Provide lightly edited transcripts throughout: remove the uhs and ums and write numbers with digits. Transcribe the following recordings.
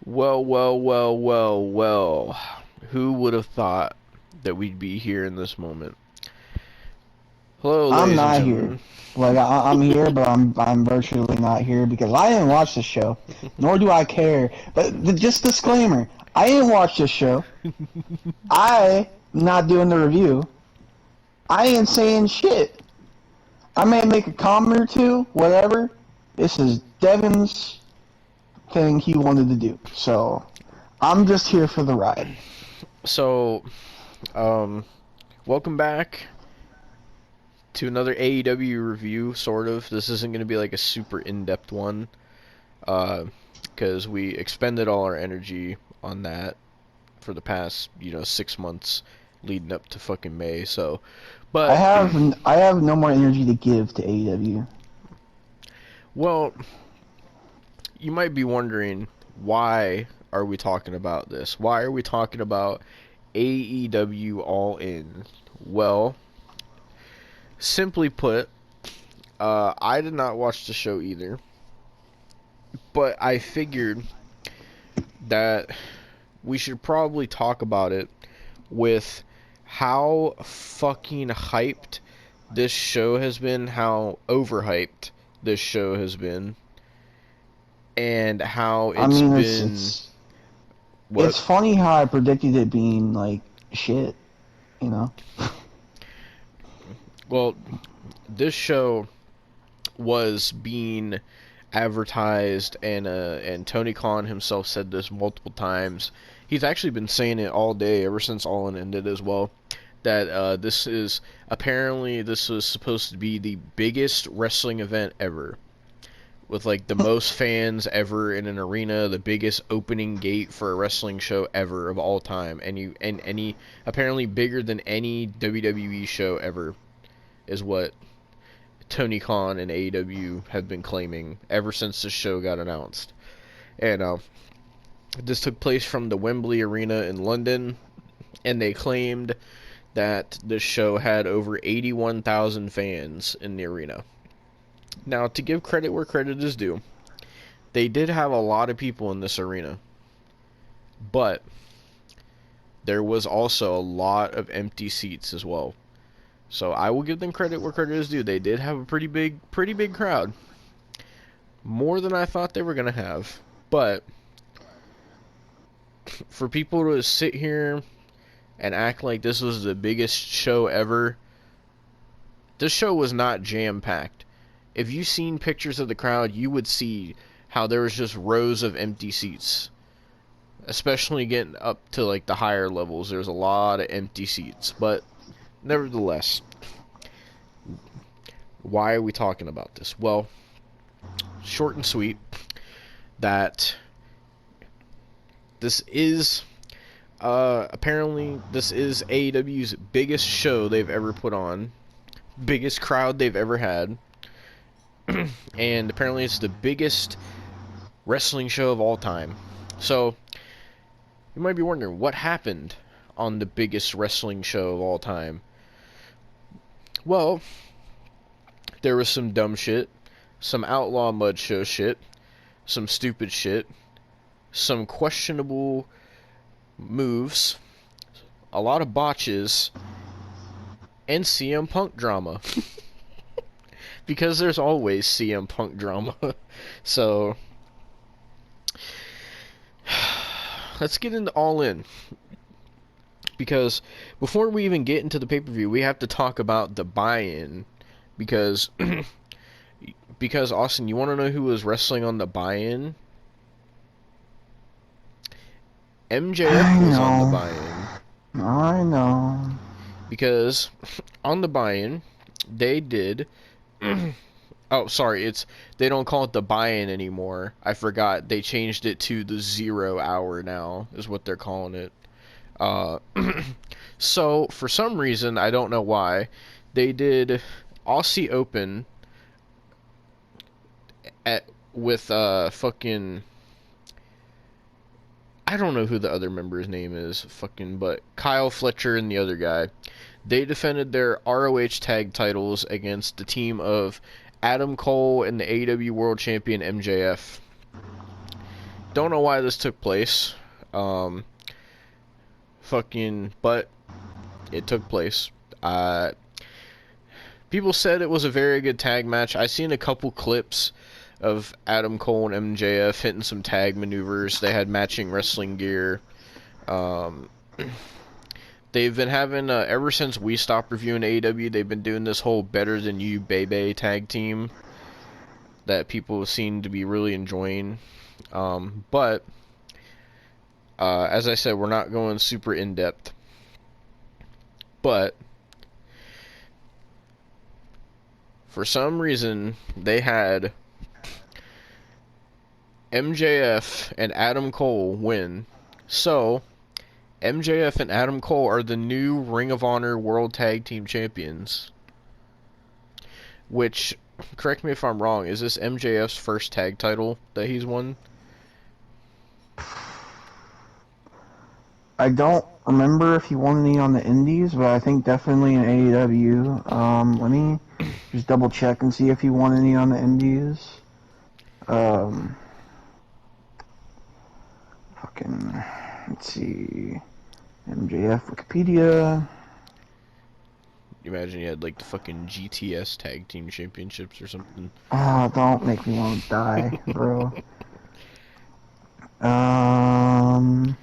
Well. Who would have thought that we'd be here in this moment? Hello, I'm ladies and not here. gentlemen. Like I'm here, but I'm virtually not here because I didn't watch the show, nor do I care. But just disclaimer: I didn't watch this show. I not doing the review. I ain't saying shit. I may make a comment or two, whatever. This is Devon's thing he wanted to do, so I'm just here for the ride. So, welcome back to another AEW review, sort of. This isn't going to be like a super in-depth one, because we expended all our energy on that for the past, 6 months leading up to fucking May, so... I But, have I have no more energy to give to AEW. well, you might be wondering, why are we talking about this? Why are we talking about AEW All In? Well, simply put, I did not watch the show either, but I figured that we should probably talk about it with how fucking hyped this show has been, how overhyped this show has been, and how I it's mean, been... What? it's funny how I predicted it being like shit, you know. Well, this show was being advertised, and Tony Khan himself said this multiple times. He's actually been saying it all day ever since All In ended as well. That this was supposed to be the biggest wrestling event ever, with like the most fans ever in an arena, the biggest opening gate for a wrestling show ever of all time, and any apparently bigger than any WWE show ever, is what Tony Khan and AEW have been claiming ever since the show got announced. And this took place from the Wembley Arena in London, and they claimed that this show had over 81,000 fans in the arena. Now, to give credit where credit is due, they did have a lot of people in this arena, but there was also a lot of empty seats as well. So I will give them credit where credit is due. They did have a pretty big crowd. More than I thought they were going to have. But for people to sit here and act like this was the biggest show ever, this show was not jam-packed. If you've seen pictures of the crowd, you would see how there was just rows of empty seats. Especially getting up to like the higher levels, there's a lot of empty seats. But nevertheless, why are we talking about this? Well, short and sweet, that this is apparently this is AEW's biggest show they've ever put on, biggest crowd they've ever had, and apparently it's the biggest wrestling show of all time. So you might be wondering, what happened on the biggest wrestling show of all time? Well, there was some dumb shit, some outlaw mud show shit, some stupid shit, some questionable moves, a lot of botches, and CM Punk drama. Because there's always CM Punk drama. So, let's get into All In. Because before we even get into the pay-per-view, we have to talk about the buy-in. Because, Austin, you want to know who was wrestling on the buy-in? MJF was on the buy-in. I know. Because on the buy-in, they did... oh, sorry, they don't call it the buy-in anymore. I forgot. They changed it to the 0 hour now, is what they're calling it. So, for some reason, I don't know why, they did Aussie Open with fucking... I don't know who the other member's name is, but Kyle Fletcher and the other guy. They defended their ROH tag titles against the team of Adam Cole and the AEW World Champion MJF. don't know why this took place. But it took place. People said it was a very good tag match. I seen a couple clips of Adam Cole and MJF hitting some tag maneuvers. They had matching wrestling gear. Um, they've been having ever since we stopped reviewing AEW. They've been doing this whole Better Than You Bebe tag team that people seem to be really enjoying. But as I said, we're not going super in depth. But for some reason, they had MJF and Adam Cole win. So, MJF and Adam Cole are the new Ring of Honor World Tag Team Champions. Which, correct me if I'm wrong, is this MJF's first tag title that he's won? I don't remember if he won any on the Indies, but I think definitely in AEW. Let me just double check and see if he won any on the Indies. Let's see. MJF Wikipedia. You imagine you had like the fucking GTS Tag Team Championships or something. Oh, don't make me want to die, bro. Um.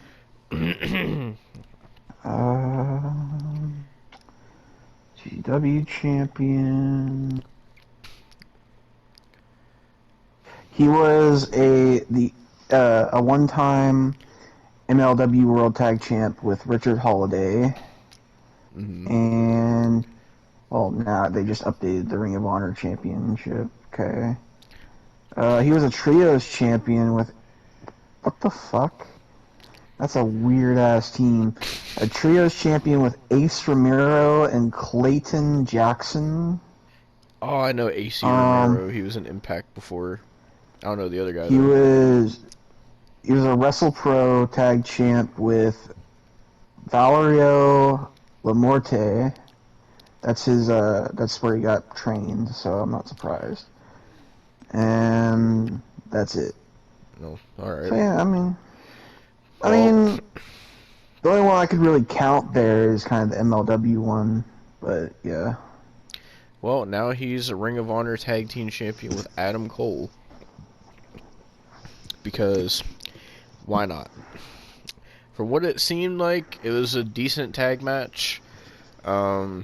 GW champion. He was a one-time MLW World Tag Champ with Richard Holiday, and well, now they just updated the Ring of Honor Championship. Okay, he was a trios champion with what the fuck? That's a weird-ass team. A trios champion with Ace Romero and Clayton Jackson. Oh, I know AC Romero. He was in Impact before. I don't know the other guy. He was a WrestlePro tag champ with Valerio Lamorte. That's his. That's where he got trained. So I'm not surprised. And that's it. No, all right. So yeah, I mean, the only one I could really count there is kind of the MLW one, but yeah. Well, now he's a Ring of Honor Tag Team Champion with Adam Cole. Because, why not? For what it seemed like, it was a decent tag match. At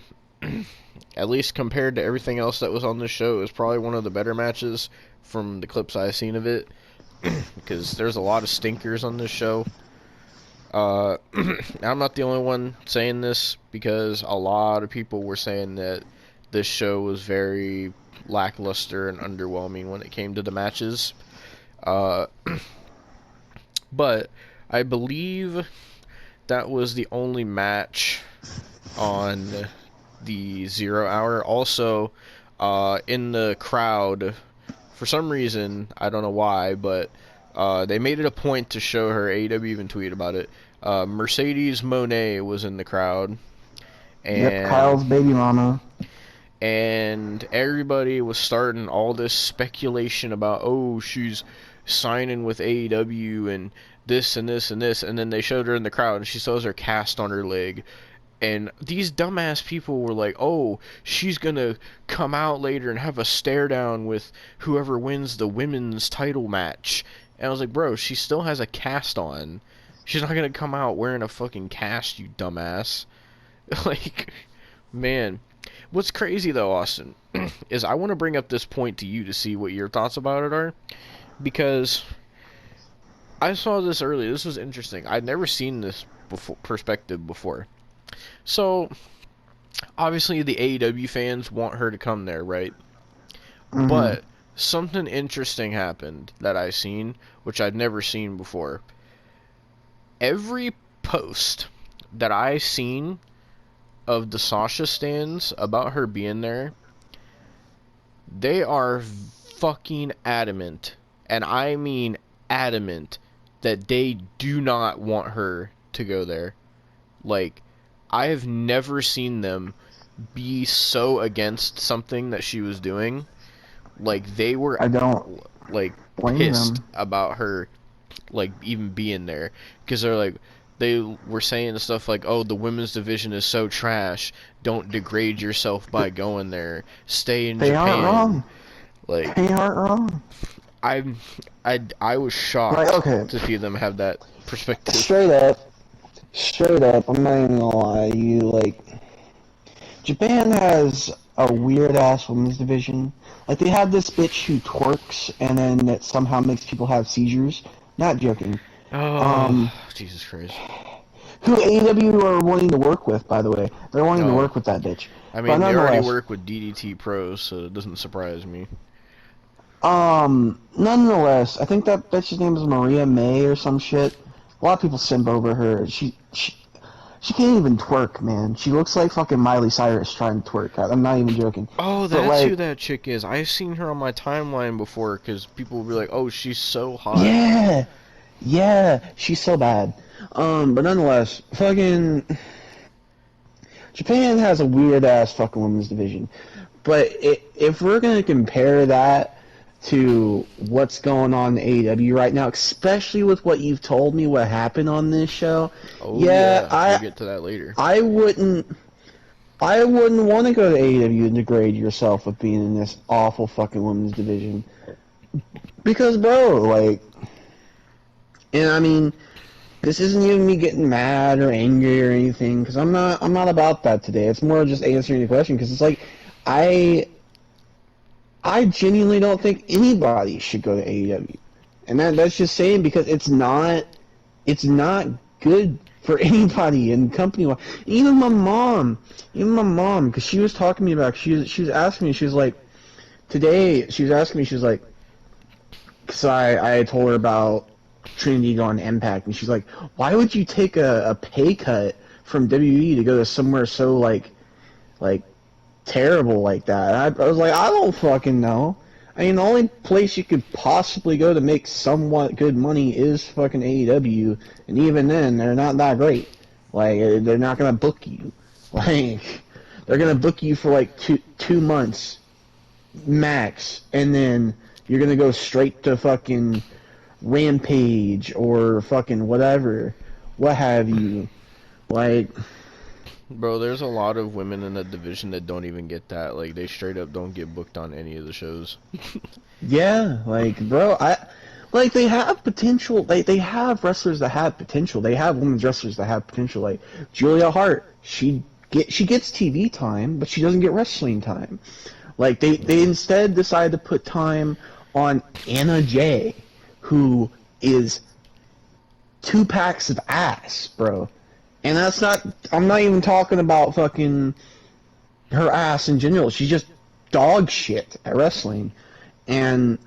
least compared to everything else that was on this show, it was probably one of the better matches from the clips I've seen of it. Because there's a lot of stinkers on this show. I'm not the only one saying this, because a lot of people were saying that this show was very lackluster and underwhelming when it came to the matches. But I believe that was the only match on the 0 hour. Also, in the crowd, for some reason, I don't know why, but they made it a point to show her. AEW even tweeted about it. Mercedes Moné was in the crowd. And, yep, Kyle's baby mama. And everybody was starting all this speculation about, oh, she's signing with AEW and this and this and this, and then they showed her in the crowd and she still has her cast on her leg. And these dumbass people were like, oh, she's gonna come out later and have a stare down with whoever wins the women's title match. And I was like, bro, she still has a cast on. She's not gonna come out wearing a fucking cast, you dumbass. Like, man. What's crazy though, Austin, is I want to bring up this point to you to see what your thoughts about it are. Because I saw this earlier. This was interesting. I'd never seen this perspective before. So, obviously the AEW fans want her to come there, right? Mm-hmm. But something interesting happened that I seen, which I'd never seen before. Every post that I seen of the Sasha stands about her being there, they are fucking adamant, and I mean adamant, that they do not want her to go there. Like, I have never seen them be so against something that she was doing. Like, they were, I don't like, blame pissed them about her like even being there, because they're like they were saying stuff like, "Oh, the women's division is so trash. Don't degrade yourself by going there. Stay in They aren't Japan." wrong. Like They aren't wrong. I I was Like, shocked okay, to see them have that perspective. straight up, straight up, I'm not even gonna lie to you, like, Japan has a weird ass women's division. Like, they have this bitch who twerks and then it somehow makes people have seizures. Not joking. Oh, Um, Jesus Christ. who AEW are wanting to work with, by the way. They're wanting to Oh, work with that bitch. I But mean, they already nonetheless, work with DDT Pros, so it doesn't surprise me. nonetheless, I think that bitch's name is Maria May or some shit. A lot of people simp over her. She can't even twerk, man. She looks like fucking Miley Cyrus trying to twerk. I'm not even joking. Oh, But that's who like, that chick is. I've seen her on my timeline before, because people will be like, "Oh, she's so hot." yeah, yeah, she's so bad. But nonetheless, fucking Japan has a weird ass fucking women's division. But if we're gonna compare that to what's going on in AEW right now, especially with what you've told me what happened on this show, Oh yeah, yeah, we'll get to that later. I wouldn't want to go to AEW and degrade yourself with being in this awful fucking women's division. Because bro, like, and I mean, this isn't even me getting mad or angry or anything, because I'm not about that today. It's more just answering the question, because it's like, I I genuinely don't think anybody should go to AEW, and that's just saying because it's not good for anybody in company. Even my mom, because she was talking to me about, she was asking me, she was like, today she was asking me, she was like, because I told her about Trinity going to Impact, and she's like, why would you take a pay cut from WWE to go to somewhere so like terrible like that? I was like, I don't fucking know. I mean, the only place you could possibly go to make somewhat good money is fucking AEW, and even then, they're not that great. Like, they're not gonna book you. Like, they're gonna Yeah. book you for like two months max, and then you're gonna go straight to fucking Rampage or fucking whatever, what have you. Like, Bro, there's a lot of women in that division that don't even get that. Like, they straight up don't get booked on any of the shows. yeah, like, bro, like, they have potential. They have wrestlers that have potential. They have women's wrestlers that have potential. Like Julia Hart, she gets TV time, but she doesn't get wrestling time. Like they Yeah. instead decided to put time on Anna Jay, who is 2 packs of ass, bro. And that's not. I'm not even talking about fucking her ass in general. She's just dog shit at wrestling. And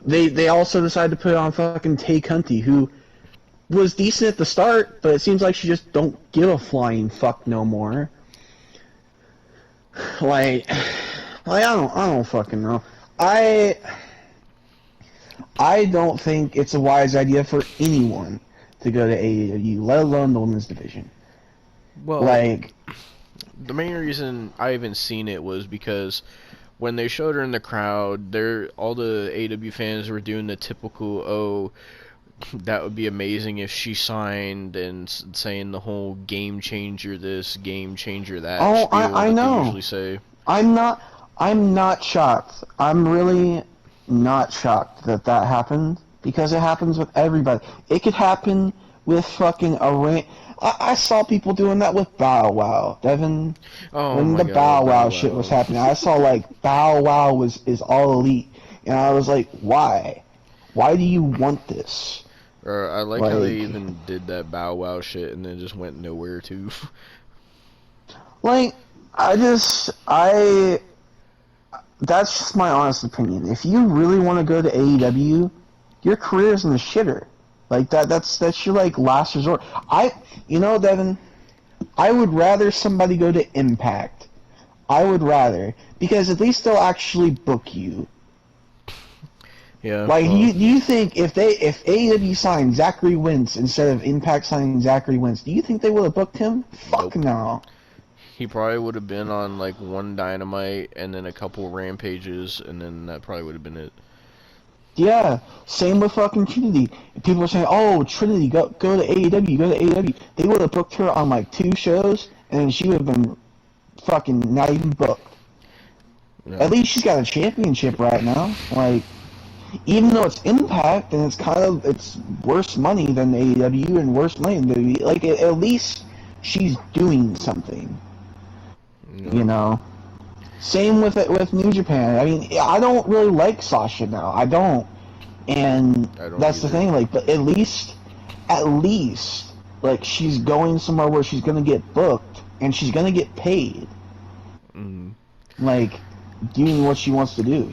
they also decided to put on fucking Tay Conti, who was decent at the start, but it seems like she just don't give a flying fuck no more. Like, I don't fucking know. I I don't think it's a wise idea for anyone to go to AEW, let alone the women's division. Well, Like, the main reason I even seen it was because when they showed her in the crowd, there all the AEW fans were doing the typical, "Oh, that would be amazing if she signed," and saying the whole "game changer this, game changer that" oh, spiel I that they know. usually say. I'm not I'm not shocked. I'm really not shocked that that happened because it happens with everybody. It could happen with fucking a ran. I saw people doing that with Bow Wow, Devon. Oh When my the God, Bow Bow Wow shit was Wow. happening, I saw like Bow Wow is all elite, and I was like, why? Why do you want this? Or I like how they Like, even did that Bow Wow shit and then just went nowhere too. like I that's just my honest opinion. If you really want to go to AEW, your career's in the shitter. Like that's your like last resort. Devin, I would rather somebody go to Impact. I would rather because at least they'll actually book you. Yeah, Like, well, do you think if AEW signed Zachary Wentz instead of Impact signing Zachary Wentz, do you think they would have booked him? Fuck nope. no. He probably would have been on like one Dynamite and then a couple Rampages, and then that probably would have been it. Yeah, same with fucking Trinity. People are saying, "Oh, Trinity, go to AEW, go to AEW." They would have booked her on like 2 shows, and then she would have been fucking not even booked. At Yeah, least she's got a championship right now. Like, even though it's Impact and it's worse money than AEW and worse money than WWE. Like, at least she's doing something. You yeah, know. Same with New Japan. I mean, I don't really like Sasha now. I don't. And I don't that's the either. thing, like, but at least, like, she's going somewhere where she's gonna get booked and she's gonna get paid, Mm. like, doing what she wants to do.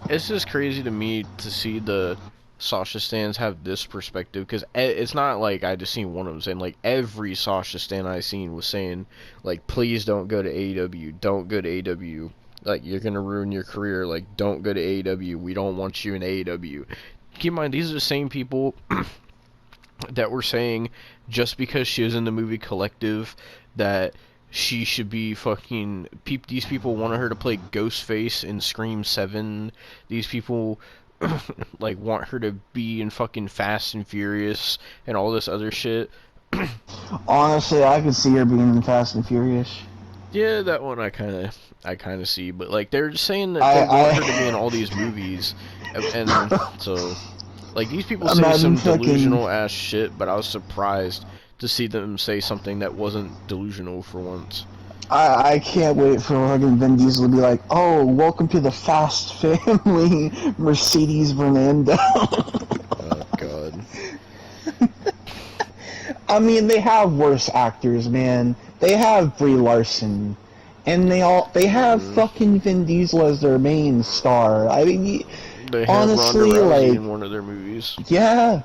It's just crazy to me to see the Sasha stands have this perspective because it's not like I just seen one of them saying like every Sasha stand I seen was saying like please don't go to AEW, don't go to AEW, like you're gonna ruin your career, like don't go to AEW, we don't want you in AEW. Keep in mind these are the same people that were saying just because she was in the movie Collective that she should be fucking these people wanted her to play Ghostface in Scream 7. These people like want her to be in fucking Fast and Furious and all this other shit. Honestly, I could see her being in Fast and Furious. Yeah, that one I kind of see, but like they're just saying that they want her to be in all I these movies and so like these people say imagine some fucking. delusional ass shit, but I was surprised to see them say something that wasn't delusional for once. I can't wait for fucking Vin Diesel to be like, "Oh, welcome to the Fast family, Mercedes Fernando." Oh god. I mean, they have worse actors, man. They have Brie Larson, and they have Mm. fucking Vin Diesel as their main star. I mean, They have Ronda honestly, Rousey like, in one of their movies. yeah,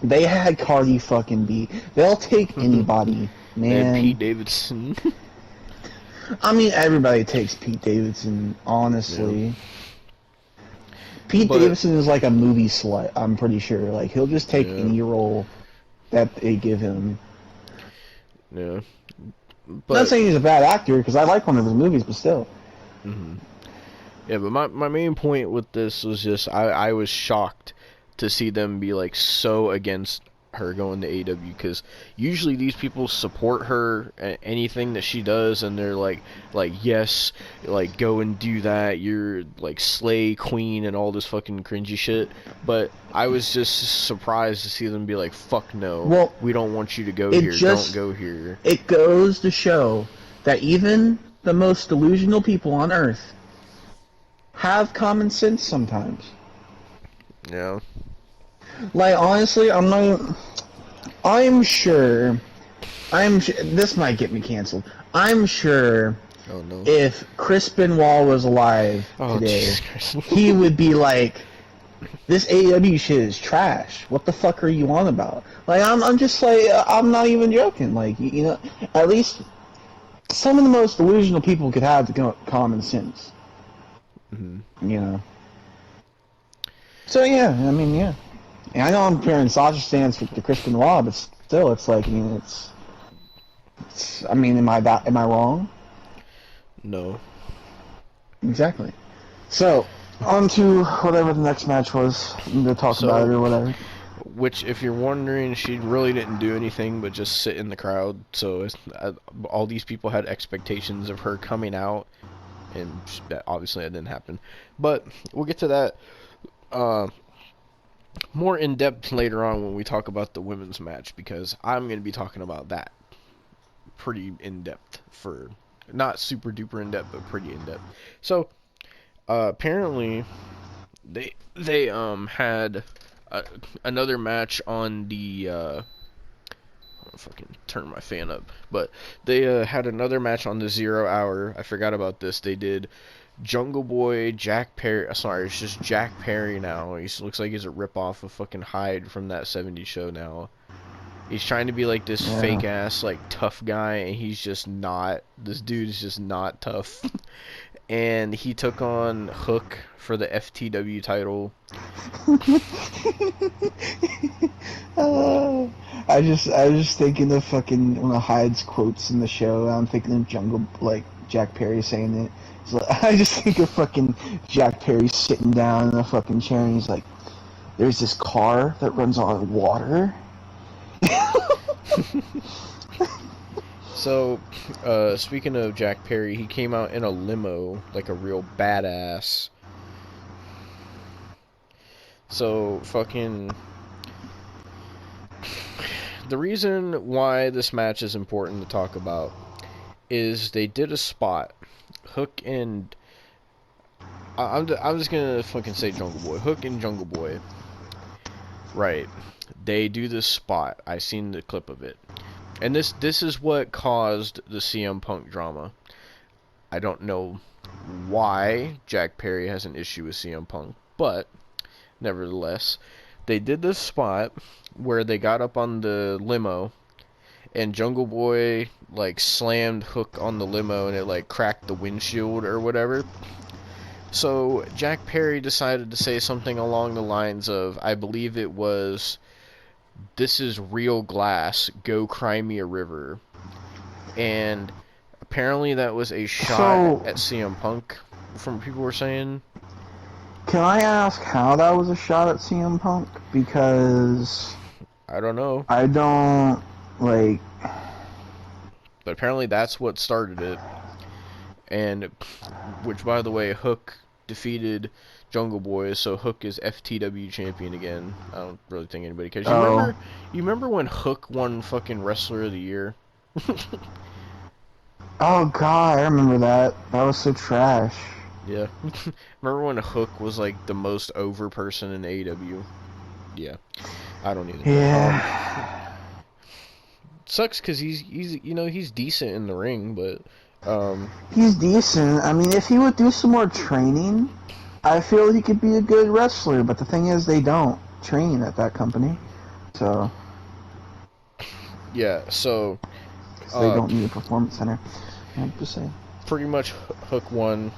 they had Cardi fucking B. They'll take anybody, They had Pete man. Davidson. I mean, everybody takes Pete Davidson, Yeah. honestly. Pete But Davidson is like a movie slut, I'm pretty sure. Like, he'll just take yeah, any role that they give him. yeah. I'm not But saying he's a bad actor, because I like one of his movies, but still. mhm. Yeah, but my main point with this was just I was shocked to see them be like so against her going to AEW because usually these people support her anything that she does and they're like yes, like go and do that, you're like slay queen and all this fucking cringy shit. But I was just surprised to see them be like fuck no, Well, we don't want you to go it here, don't just go here. it goes to show that even the most delusional people on earth have common sense sometimes. Yeah. Like, honestly, I'm sure. This might get me canceled. I'm sure Oh no. if Chris Benoit was alive Oh today, Jesus Christ. he would be like, "This AEW shit is trash. What the fuck are you on about?" Like, I'm just like, I'm not even joking. Like, at least some of the most delusional people could have the common sense. Mhm. You know. So yeah, I mean, yeah. And I know I'm comparing Sasha stands to Chris Benoit, but still, it's like, I mean, I mean, am I wrong? No. Exactly. So, on to whatever the next match was. I'm gonna talk about it So, or whatever. which, if you're wondering, she really didn't do anything but just sit in the crowd. So, all these people had expectations of her coming out, and obviously that didn't happen. But we'll get to that uh, more in depth later on when we talk about the women's match because I'm going to be talking about that pretty in depth for not super duper in depth, but pretty in depth. So, apparently they had uh, another match on the I'll fucking turn my fan up, but they had another match on the 0 hour. I forgot about this. They did Jungle Boy, Jack Perry. Sorry, it's just Jack Perry now. He looks like he's a ripoff of fucking Hyde from that '70s show now. He's trying to be like this Yeah. fake ass like tough guy, and he's just not. This dude is just not tough. And he took on Hook for the FTW title. uh, I was just thinking of fucking one of Hyde's quotes in the show. I'm thinking of Jungle, like Jack Perry saying it. So I just think of fucking Jack Perry sitting down in a fucking chair and he's like, there's this car that runs on water. So, speaking of Jack Perry, he came out in a limo, like a real badass. So, fucking. The reason why this match is important to talk about is they did a spot. Hook and. I'm just gonna fucking say Jungle Boy. Hook and Jungle Boy. Right. They do this spot. I seen the clip of it. And this is what caused the CM Punk drama. I don't know why Jack Perry has an issue with CM Punk, but nevertheless, they did this spot where they got up on the limo and Jungle Boy like slammed Hook on the limo and it like cracked the windshield or whatever. So Jack Perry decided to say something along the lines of, I believe it was, "This is real glass, go cry me a river." And apparently that was a shot at CM Punk, from what people were saying. Can I ask how that was a shot at CM Punk? Because I don't know. I don't, like... But apparently that's what started it. And, which by the way, Hook defeated Jungle Boy, so Hook is FTW champion again. I don't really think anybody cares. You remember when Hook won fucking Wrestler of the Year? Oh god, I remember that. That was so trash. Yeah. Remember when Hook was like the most over person in AEW? Yeah. I don't either. Yeah. Sucks because he's decent in the ring, but he's decent. I mean, if he would do some more training, I feel he could be a good wrestler. But the thing is, they don't train at that company, so yeah. So they don't need a performance center. I'm just saying. Pretty much, Hook won.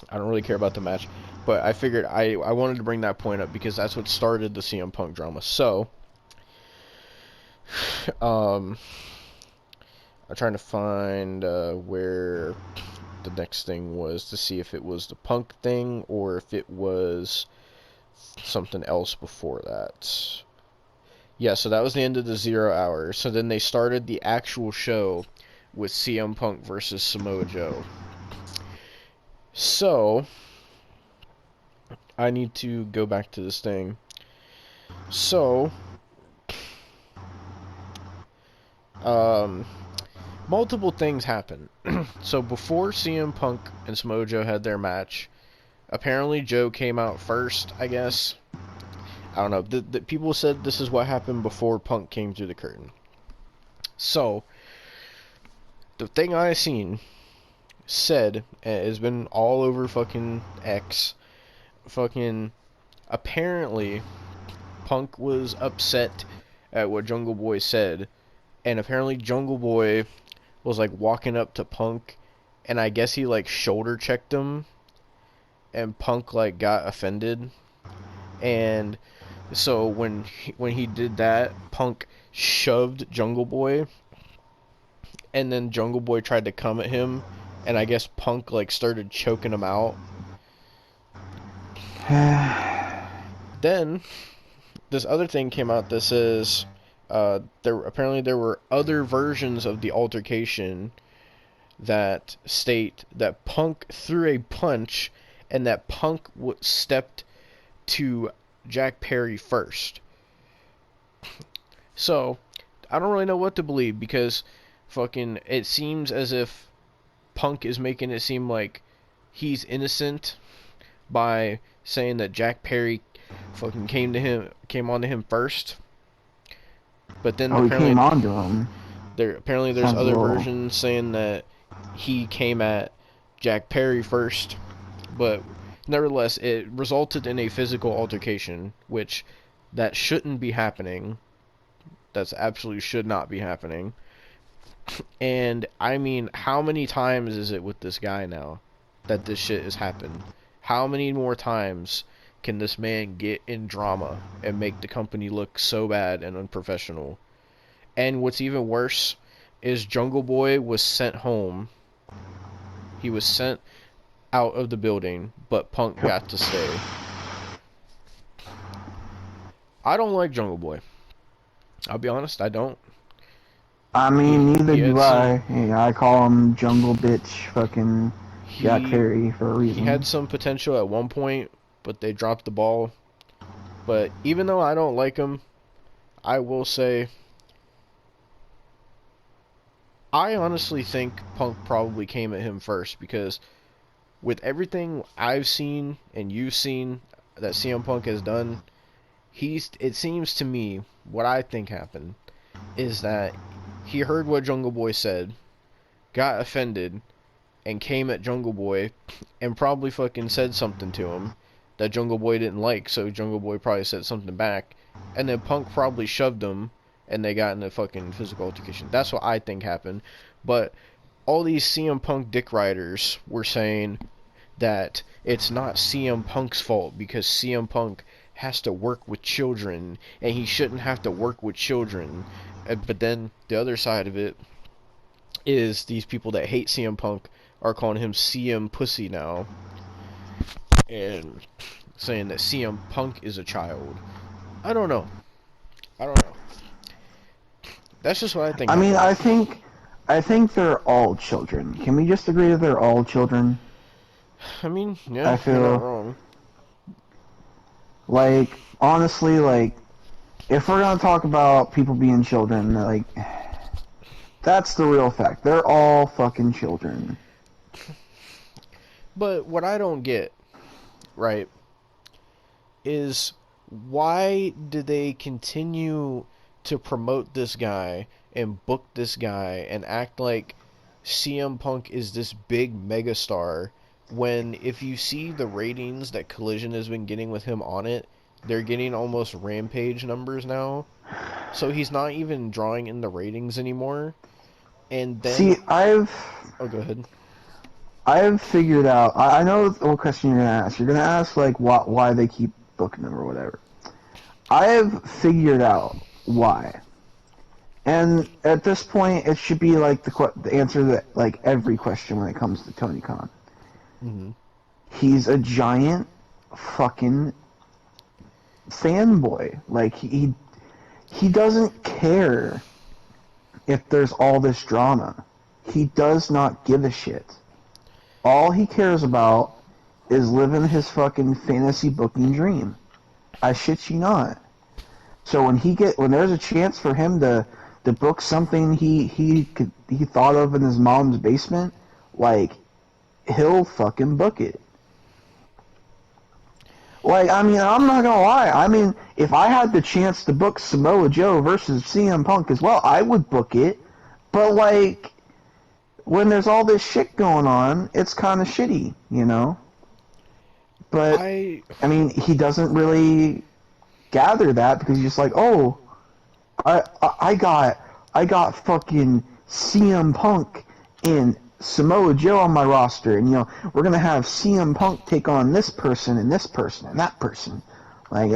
I don't really care about the match, but I figured I wanted to bring that point up because that's what started the CM Punk drama. So, I'm trying to find where the next thing was to see if it was the Punk thing or if it was something else before that. Yeah, so that was the end of the 0 hour. So then they started the actual show with CM Punk versus Samoa Joe. So, I need to go back to this thing. So, multiple things happen. So before CM Punk and Samoa Joe had their match, apparently Joe came out first, I guess. I don't know. The people said this is what happened before Punk came through the curtain. So, the thing I seen said, has been all over fucking X, fucking, apparently, Punk was upset at what Jungle Boy said, and apparently Jungle Boy was like walking up to Punk, and I guess he like shoulder checked him, and Punk like got offended, and so when he did that, Punk shoved Jungle Boy, and then Jungle Boy tried to come at him, and I guess Punk like started choking him out. Then this other thing came out that says there were other versions of the altercation that state that Punk threw a punch and that Punk stepped to Jack Perry first. So, I don't really know what to believe because fucking it seems as if Punk is making it seem like he's innocent by saying that Jack Perry fucking came on to him first. But then he came on to him. Apparently there's other versions saying that he came at Jack Perry first, but nevertheless, it resulted in a physical altercation, which that shouldn't be happening. That's absolutely should not be happening. And, I mean, how many times is it with this guy now that this shit has happened? How many more times can this man get in drama and make the company look so bad and unprofessional? And what's even worse is Jungle Boy was sent home. He was sent out of the building, but Punk got to stay. I don't like Jungle Boy. I'll be honest, I don't. I He mean, neither he had do some I. Yeah, I call him Jungle Bitch fucking Jack he Perry for a he had reason. some potential at one point, but they dropped the ball. But even though I don't like him, I will say I honestly think Punk probably came at him first because with everything I've seen and you've seen that CM Punk has done, it seems to me what I think happened is that he heard what Jungle Boy said, got offended, and came at Jungle Boy and probably fucking said something to him that Jungle Boy didn't like, so Jungle Boy probably said something back, and then Punk probably shoved him and they got in a fucking physical altercation. That's what I think happened. But all these CM Punk dick riders were saying that it's not CM Punk's fault because CM Punk has to work with children and he shouldn't have to work with children. But then the other side of it is these people that hate CM Punk are calling him CM Pussy now and saying that CM Punk is a child. I don't know. I don't know. That's just what I think I mean, happened. I think they're all children. Can we just agree that they're all children? I mean, I yeah, you're not feel wrong. like, honestly, like, if we're gonna talk about people being children, like, that's the real fact. They're all fucking children. But what I don't get, right, is why do they continue to promote this guy and book this guy and act like CM Punk is this big megastar when if you see the ratings that Collision has been getting with him on it, they're getting almost Rampage numbers now. So he's not even drawing in the ratings anymore. And then, See, oh, go ahead. I've figured out. I know what question you're gonna ask. You're gonna ask like why they keep booking them or whatever. I have figured out why. And at this point, it should be like the answer to like every question when it comes to Tony Khan. Mm-hmm. He's a giant fucking fanboy. Like he doesn't care if there's all this drama. He does not give a shit. All he cares about is living his fucking fantasy booking dream. I shit you not. So when there's a chance for him to book something he thought of in his mom's basement, like he'll fucking book it. Like, I mean, I'm not gonna lie. I mean, if I had the chance to book Samoa Joe versus CM Punk as well, I would book it. But like, when there's all this shit going on, it's kind of shitty, you know. But I I mean, he doesn't really gather that because he's just like, oh, I got fucking CM Punk and Samoa Joe on my roster, and you know we're gonna have CM Punk take on this person and this person and that person. Like,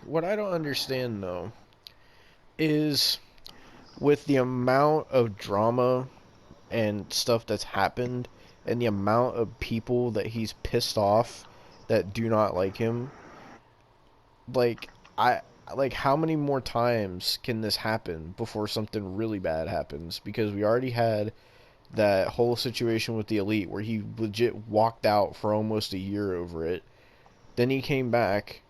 what I don't understand though is with the amount of drama and stuff that's happened and the amount of people that he's pissed off that do not like him, like I like how many more times can this happen before something really bad happens? Because we already had that whole situation with the Elite where he legit walked out for almost a year over it. Then he came back,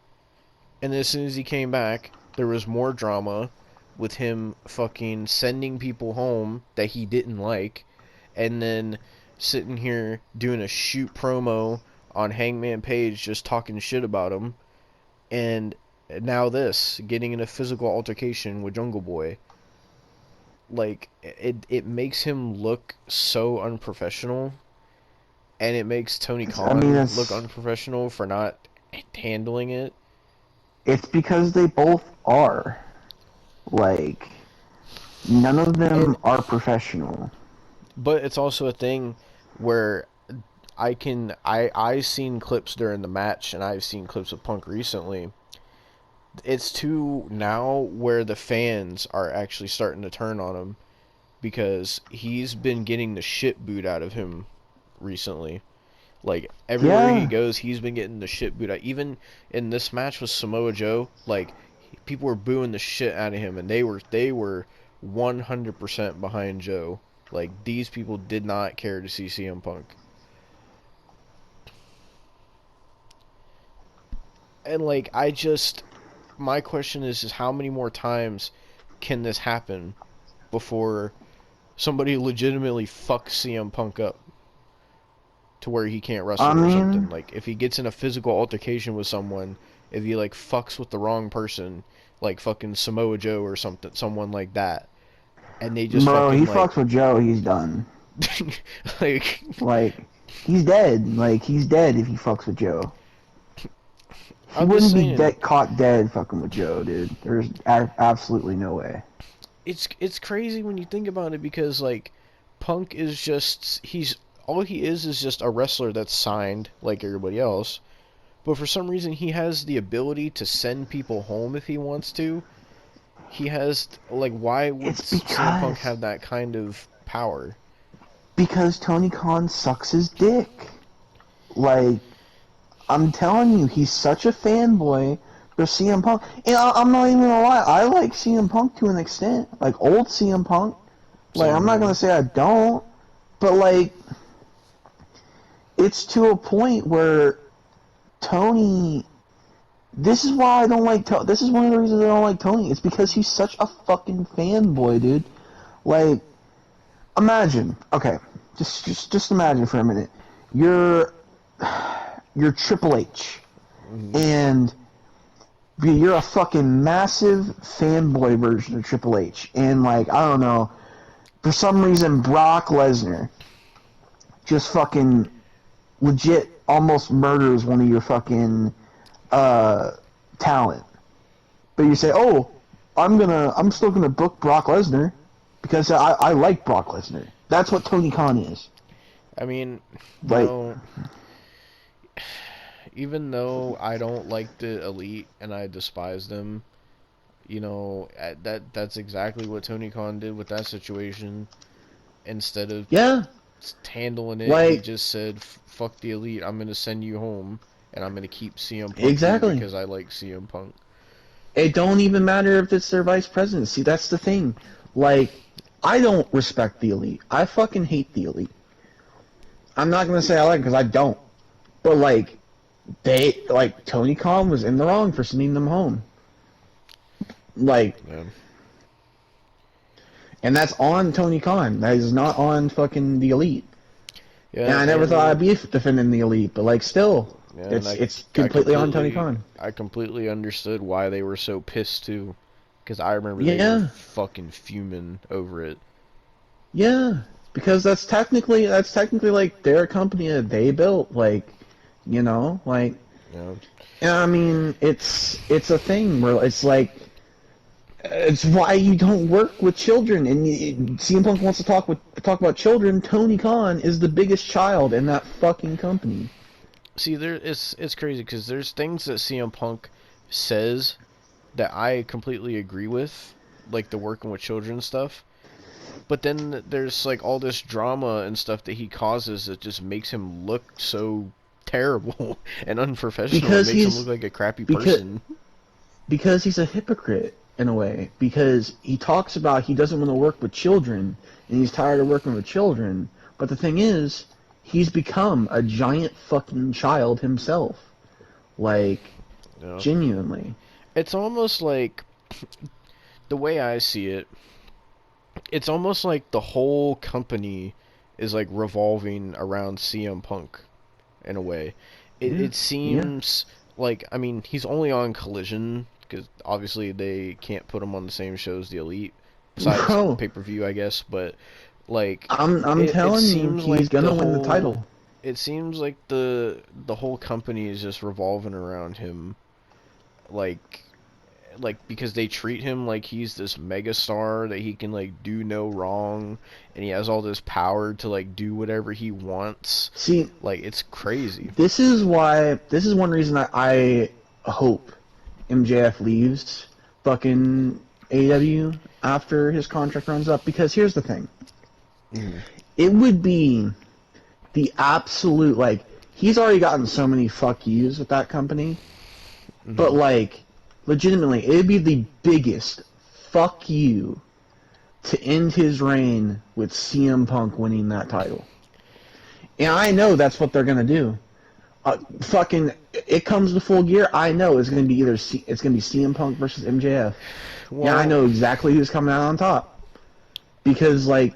and as soon as he came back, there was more drama with him fucking sending people home that he didn't like, and then sitting here doing a shoot promo on Hangman Page just talking shit about him, and now this, getting in a physical altercation with Jungle Boy. Like, it makes him look so unprofessional, and it makes Tony I mean, Khan look unprofessional for not handling it. it's because they both are. Like, none of And them are professional. but it's also a thing where I've seen clips during the match and I've seen clips of Punk recently. It's to now where the fans are actually starting to turn on him because he's been getting the shit booed out of him recently. Like, everywhere he Yeah. goes, he's been getting the shit booed out. Even in this match with Samoa Joe, like, people were booing the shit out of him, and they were 100% behind Joe. Like, these people did not care to see CM Punk. And, like, my question is how many more times can this happen before somebody legitimately fucks CM Punk up to where he can't I wrestle or something? mean, Like, if he gets in a physical altercation with someone, if he, like, fucks with the wrong person, like fucking Samoa Joe or something, someone like that, and they just bro, he fucking, like, fucks with Joe, he's done. like, Like, he's dead. Like, he's dead if he fucks with Joe. He I'm just wouldn't be saying, caught dead fucking with Joe, dude. There's absolutely no way. it's crazy when you think about it because, like, Punk is just, all he is just a wrestler that's signed like everybody else. But for some reason, he has the ability to send people home if he wants to. He has, like, why would It's CM Punk because have that kind of power? Tony Khan sucks his dick. Like, I'm telling you, he's such a fanboy for CM Punk. And I'm not even gonna lie, I like CM Punk to an extent. Like, old CM Punk. Like, Same I'm not gonna here. say I don't, but, like, it's to a point where Tony. This is why I don't like Tony. This is one of the reasons I don't like Tony. It's because he's such a fucking fanboy, dude. Like, imagine, okay, just imagine for a minute. You're Triple H, Hmm. and you're a fucking massive fanboy version of Triple H, and, like, I don't know, for some reason Brock Lesnar just fucking legit almost murders one of your fucking talent. But you say, oh, I'm still gonna book Brock Lesnar because I like Brock Lesnar. That's what Tony Khan is. I mean, you Like, know, even though I don't like the Elite and I despise them, that's exactly what Tony Khan did with that situation. Instead of yeah, handling it, he like, just said, "Fuck the Elite. I'm gonna send you home, and I'm gonna keep CM Punk here exactly. because I like CM Punk." It don't even matter if it's their vice president. See, that's the thing. Like, I don't respect the Elite. I fucking hate the Elite. I'm not gonna say I like it because I don't. But, like, Tony Khan was in the wrong for sending them home. Like, Yeah, and that's on Tony Khan. That is not on fucking the Elite. And yeah, I never thought I'd and be defending the Elite, but, like, still, yeah, and it's I completely on Tony completely Khan. I completely understood why they were so pissed too, because I remember they were Yeah, fucking fuming over it. yeah, because that's technically like their company that they built. Like, like, You know, yeah, I mean, it's a thing where it's like. It's why you don't work with children. And CM Punk wants to talk about children. Tony Khan is the biggest child in that fucking company. see, it's crazy because there's things that CM Punk says that I completely agree with, like the working with children stuff. But then there's like all this drama and stuff that he causes that just makes him look so terrible and unprofessional. It Because makes him look he's like a crappy because person. because he's a hypocrite in a way. Because he talks about he doesn't want to work with children and he's tired of working with children. But the thing is, he's become a giant fucking child himself. Like, You know, genuinely. it's almost like the way I see it. It's almost like the whole company is like revolving around CM Punk in a way. It Yeah. it Yeah. seems like, I mean, he's only on Collision because obviously they can't put him on the same show as the Elite, besides Bro, pay-per-view, I guess. But like, I'm it telling you, seems he's like gonna win the title. the whole company is just revolving around him, like because they treat him like he's this megastar that he can like do no wrong, and he has all this power to like do whatever he wants. See, Like, it's crazy. this is one reason I hope MJF leaves fucking AEW after his contract runs up, because here's the thing. Mm-hmm. It would be the absolute, like, he's already gotten so many fuck yous with that company, but, like, legitimately, it'd be the biggest fuck you to end his reign with CM Punk winning that title. And I know that's what they're gonna do. Fucking, it comes to Full Gear. I know it's gonna be it's gonna be CM Punk versus MJF. Well, Yeah, I know exactly who's coming out on top. Because, like,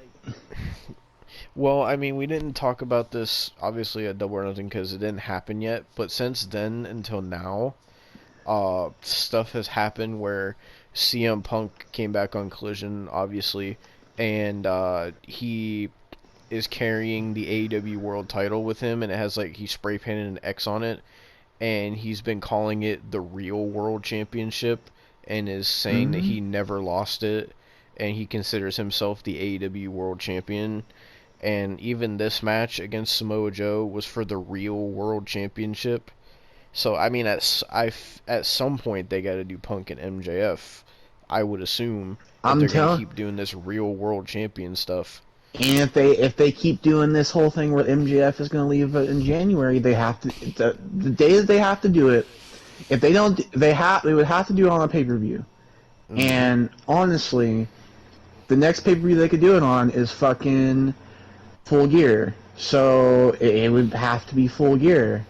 well, I mean, we didn't talk about this obviously at Double or Nothing because it didn't happen yet. But since then until now, stuff has happened where CM Punk came back on Collision, obviously, and he is carrying the AEW World Title with him, and it has like he spray painted an X on it, and he's been calling it the real World Championship, and is saying that he never lost it, and he considers himself the AEW World Champion. And even this match against Samoa Joe was for the real World Championship. So I mean, at some point they got to do Punk and MJF. I would assume if they're gonna keep doing this real World Champion stuff. And if they keep doing this whole thing where MJF is going to leave in January, they have to the day that they have to do it. If they don't, they would have to do it on a pay-per-view. And honestly, the next pay-per-view they could do it on is fucking Full Gear. So it would have to be Full Gear.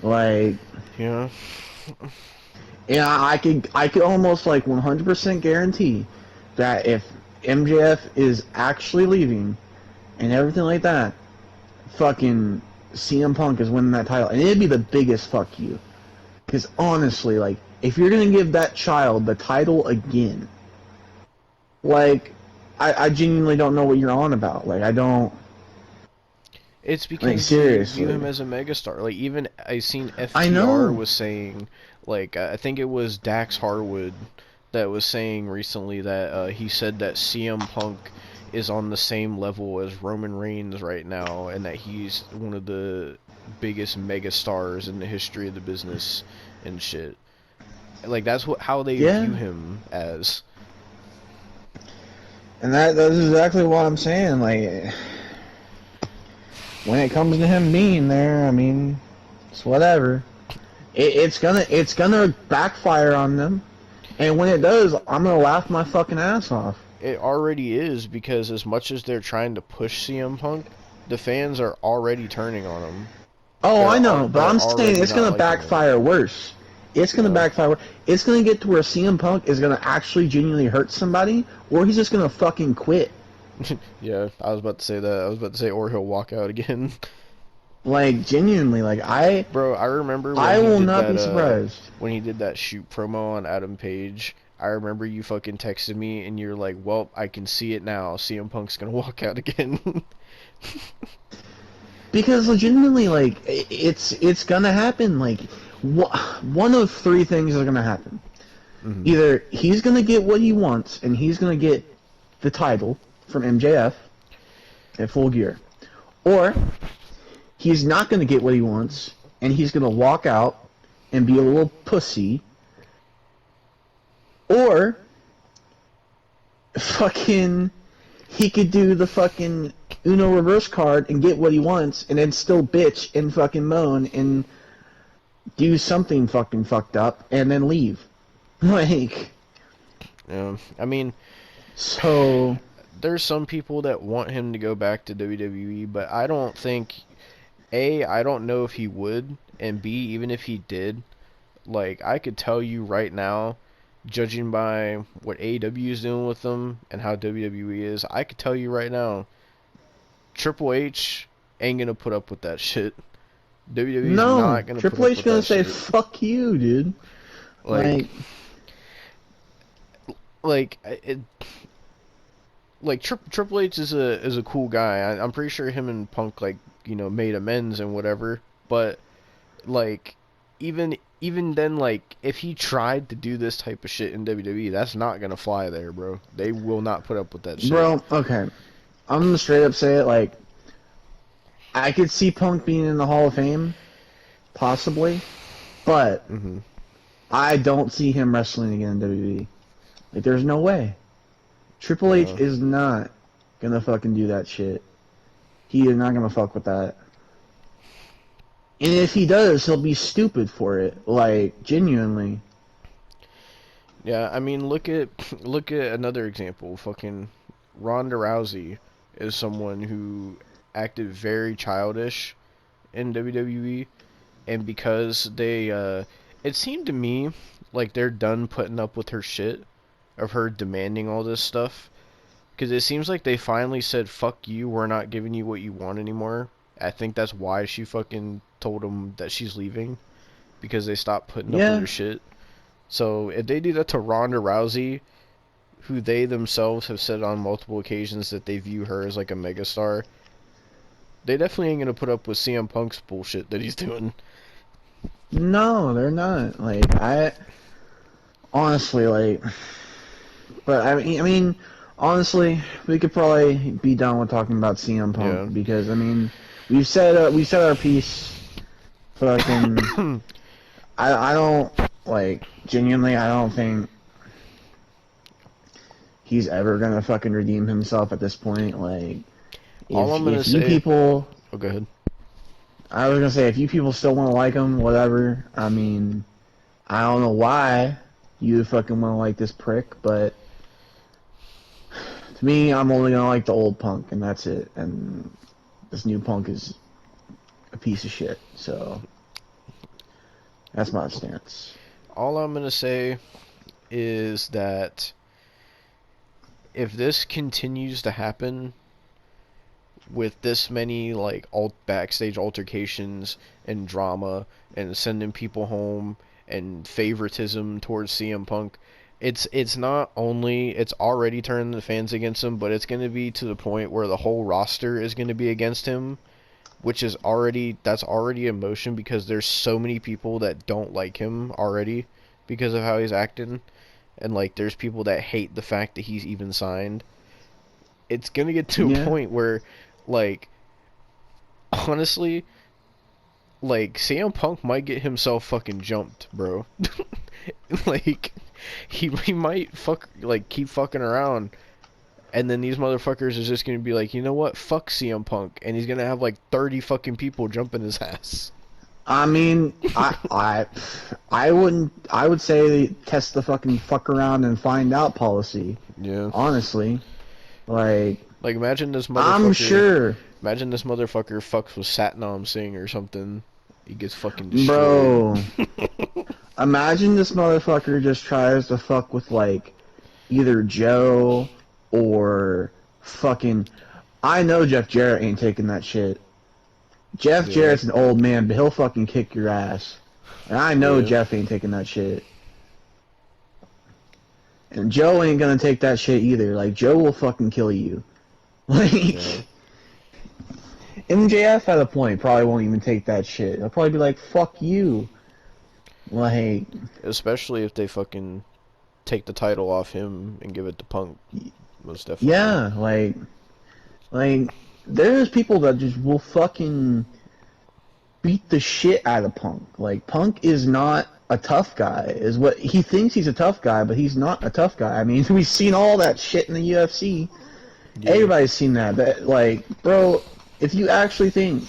Like, yeah, I could almost like 100% guarantee that if MJF is actually leaving and everything like that, fucking CM Punk is winning that title, and it'd be the biggest fuck you. Because honestly, like, if you're gonna give that child the title again, like, I genuinely don't know what you're on about. Like, I don't. It's because like, seriously, you view him as a megastar. Like, even I seen I know. FTR was saying, like, I think it was Dax Harwood that was saying recently that he said that CM Punk is on the same level as Roman Reigns right now, and that he's one of the biggest megastars in the history of the business and shit. Like, that's how they view him as. And that's exactly what I'm saying. Like, when it comes to him being there, I mean, it's whatever. It's gonna backfire on them. And when it does, I'm gonna laugh my fucking ass off. It already is, because as much as they're trying to push CM Punk, the fans are already turning on him. Oh, I know, but I'm saying it's gonna backfire worse. It's gonna backfire. It's gonna get to where CM Punk is gonna actually genuinely hurt somebody, or he's just gonna fucking quit. Yeah, I was about to say that. I was about to say, or he'll walk out again. Like, genuinely, like, Bro, I remember when I will not be surprised. When he did that shoot promo on Adam Page. I remember you fucking texted me, and you're like, well, I can see it now. CM Punk's gonna walk out again. Because legitimately, like, it's gonna happen. Like, one of three things are gonna happen. Either he's gonna get what he wants, and he's gonna get the title from MJF at Full Gear, or he's not gonna get what he wants, and he's gonna walk out and be a little pussy, or fucking he could do the fucking Uno reverse card and get what he wants, and then still bitch and fucking moan and do something fucking fucked up, and then leave. Like, yeah, I mean, so there's some people that want him to go back to WWE, but I don't think, A, I don't know if he would, and B, even if he did, like, I could tell you right now, judging by what AEW is doing with them and how WWE is, I could tell you right now, Triple H ain't gonna put up with that shit. WWE's not gonna Triple put up H with gonna that say, shit. fuck you, dude. Triple H is a cool guy. I'm pretty sure him and Punk, like, you know, made amends and whatever. But like, even then, like, if he tried to do this type of shit in WWE, that's not gonna fly there, bro. They will not put up with that shit. Bro, okay. I'm gonna straight up say it, like, I could see Punk being in the Hall of Fame, possibly, but I don't see him wrestling again in WWE. Like, there's no way. Triple H is not gonna fucking do that shit. He is not gonna fuck with that. And if he does, he'll be stupid for it. Like, genuinely. Yeah, I mean, look at another example. Fucking Ronda Rousey is someone who acted very childish in WWE, and because it seemed to me like they're done putting up with her shit of her demanding all this stuff. Because it seems like they finally said, fuck you, we're not giving you what you want anymore. I think that's why she fucking told them that she's leaving. Because they stopped putting up with Yeah. her shit. So if they do that to Ronda Rousey, who they themselves have said on multiple occasions that they view her as like a megastar, they definitely ain't gonna put up with CM Punk's bullshit that he's doing. No, they're not. Like, honestly, like, but honestly, we could probably be done with talking about CM Yeah. Punk because we said our piece. Fucking, I don't like genuinely. I don't think he's ever gonna fucking redeem himself at this point. Like, All I'm gonna if you say. people, Oh, go ahead. I was gonna say if you people still want to like him, whatever. I mean, I don't know why you fucking want to like this prick, but to me, I'm only gonna like the old Punk, and that's it. And this new Punk is a piece of shit. So that's my stance. All I'm gonna say is that if this continues to happen with this many like backstage altercations and drama and sending people home and favoritism towards CM Punk, it's not only it's already turned the fans against him, but it's going to be to the point where the whole roster is going to be against him, which is already emotion because there's so many people that don't like him already because of how he's acting, and like there's people that hate the fact that he's even signed. It's going to get to a Yeah. point where like honestly, like CM Punk might get himself fucking jumped, bro. Like he might keep fucking around, and then these motherfuckers is just gonna be like, you know what, fuck CM Punk, and he's gonna have like 30 fucking people jumping his ass. I mean, I wouldn't. I would say test the fucking fuck around and find out policy. Yeah. Honestly, like Like imagine this I'm motherfucker. sure, Imagine this motherfucker fucks with Satnam Singh or something. He gets fucking destroyed. bro. Imagine this motherfucker just tries to fuck with like either Joe or fucking. I know Jeff Jarrett ain't taking that shit. Jeff Yeah. Jarrett's an old man, but he'll fucking kick your ass. And I know Yeah. Jeff ain't taking that shit. And Joe ain't gonna take that shit either. Like, Joe will fucking kill you. Like, Yeah. MJF at a point probably won't even take that shit. He'll probably be like, fuck you. Like, Especially if they fucking take the title off him and give it to Punk. Most definitely. yeah, like, there's people that just will fucking beat the shit out of Punk. Like, Punk is not a tough guy, is what he thinks he's a tough guy, but he's not a tough guy. I mean, we've seen all that shit in the UFC. Yeah. Everybody's seen that. But, like, bro, if you actually think.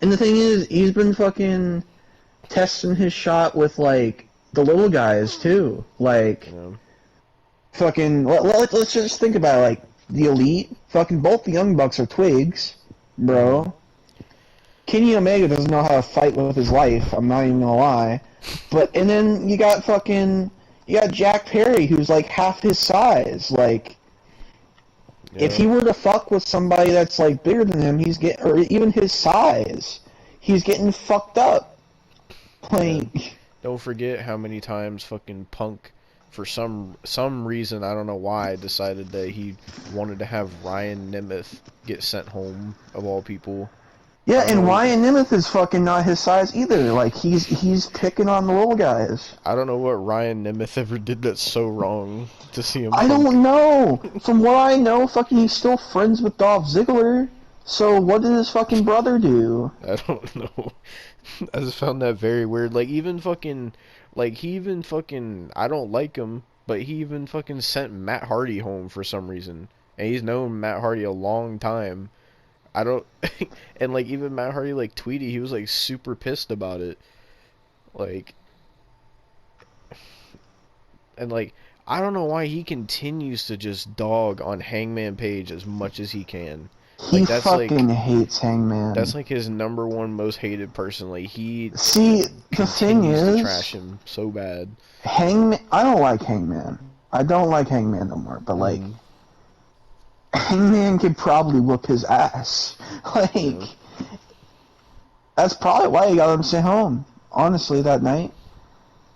And the thing is, he's been fucking testing his shot with, like, the little guys, too. Like, Yeah. fucking. Let's just think about it. Like, the Elite, fucking both the Young Bucks are twigs, bro. Kenny Omega doesn't know how to fight with his life, I'm not even gonna lie. And then you got Jack Perry, who's like half his size. Like, if he were to fuck with somebody that's like bigger than him, or even his size, he's getting fucked up. Like, Don't forget how many times fucking Punk, for some reason, I don't know why, decided that he wanted to have Ryan Nemeth get sent home, of all people. yeah, and know. Ryan Nemeth is fucking not his size either. Like, he's picking on the little guys. I don't know what Ryan Nemeth ever did that's so wrong to see him. I Punk. don't know. From what I know, fucking he's still friends with Dolph Ziggler. So what did his fucking brother do? I don't know. I just found that very weird. Like, he even fucking, I don't like him, but he even fucking sent Matt Hardy home for some reason. And he's known Matt Hardy a long time. I don't, and like even Matt Hardy like tweeted, he was like super pissed about it. Like, and like I don't know why he continues to just dog on Hangman Page as much as he can. He Like fucking hates that's Hangman. like his number one most hated person. Like he See, the thing continues to trash is, him so bad. Hangman. I don't like Hangman. I don't like Hangman no more. But like, Hmm. Hangman could probably whoop his ass. Like, Yeah. that's probably why he got him sent home. Honestly, that night,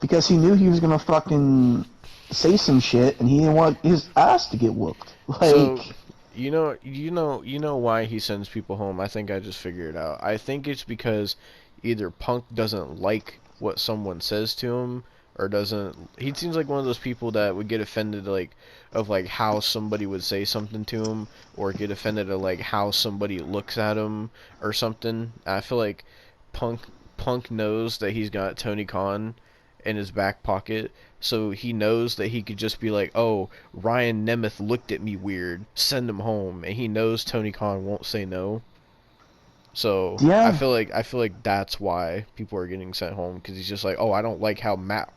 because he knew he was gonna fucking say some shit, and he didn't want his ass to get whooped. So Like, you know why he sends people home. I think I just figured it out. I think it's because either Punk doesn't like what someone says to him or doesn't. He seems like one of those people that would get offended like of like how somebody would say something to him or get offended of like how somebody looks at him or something. I feel like Punk Punk knows that he's got Tony Khan in his back pocket, so he knows that he could just be like, "Oh, Ryan Nemeth looked at me weird. Send him home." And he knows Tony Khan won't say no. So yeah, I feel like that's why people are getting sent home because he's just like, "Oh, I don't like how Matt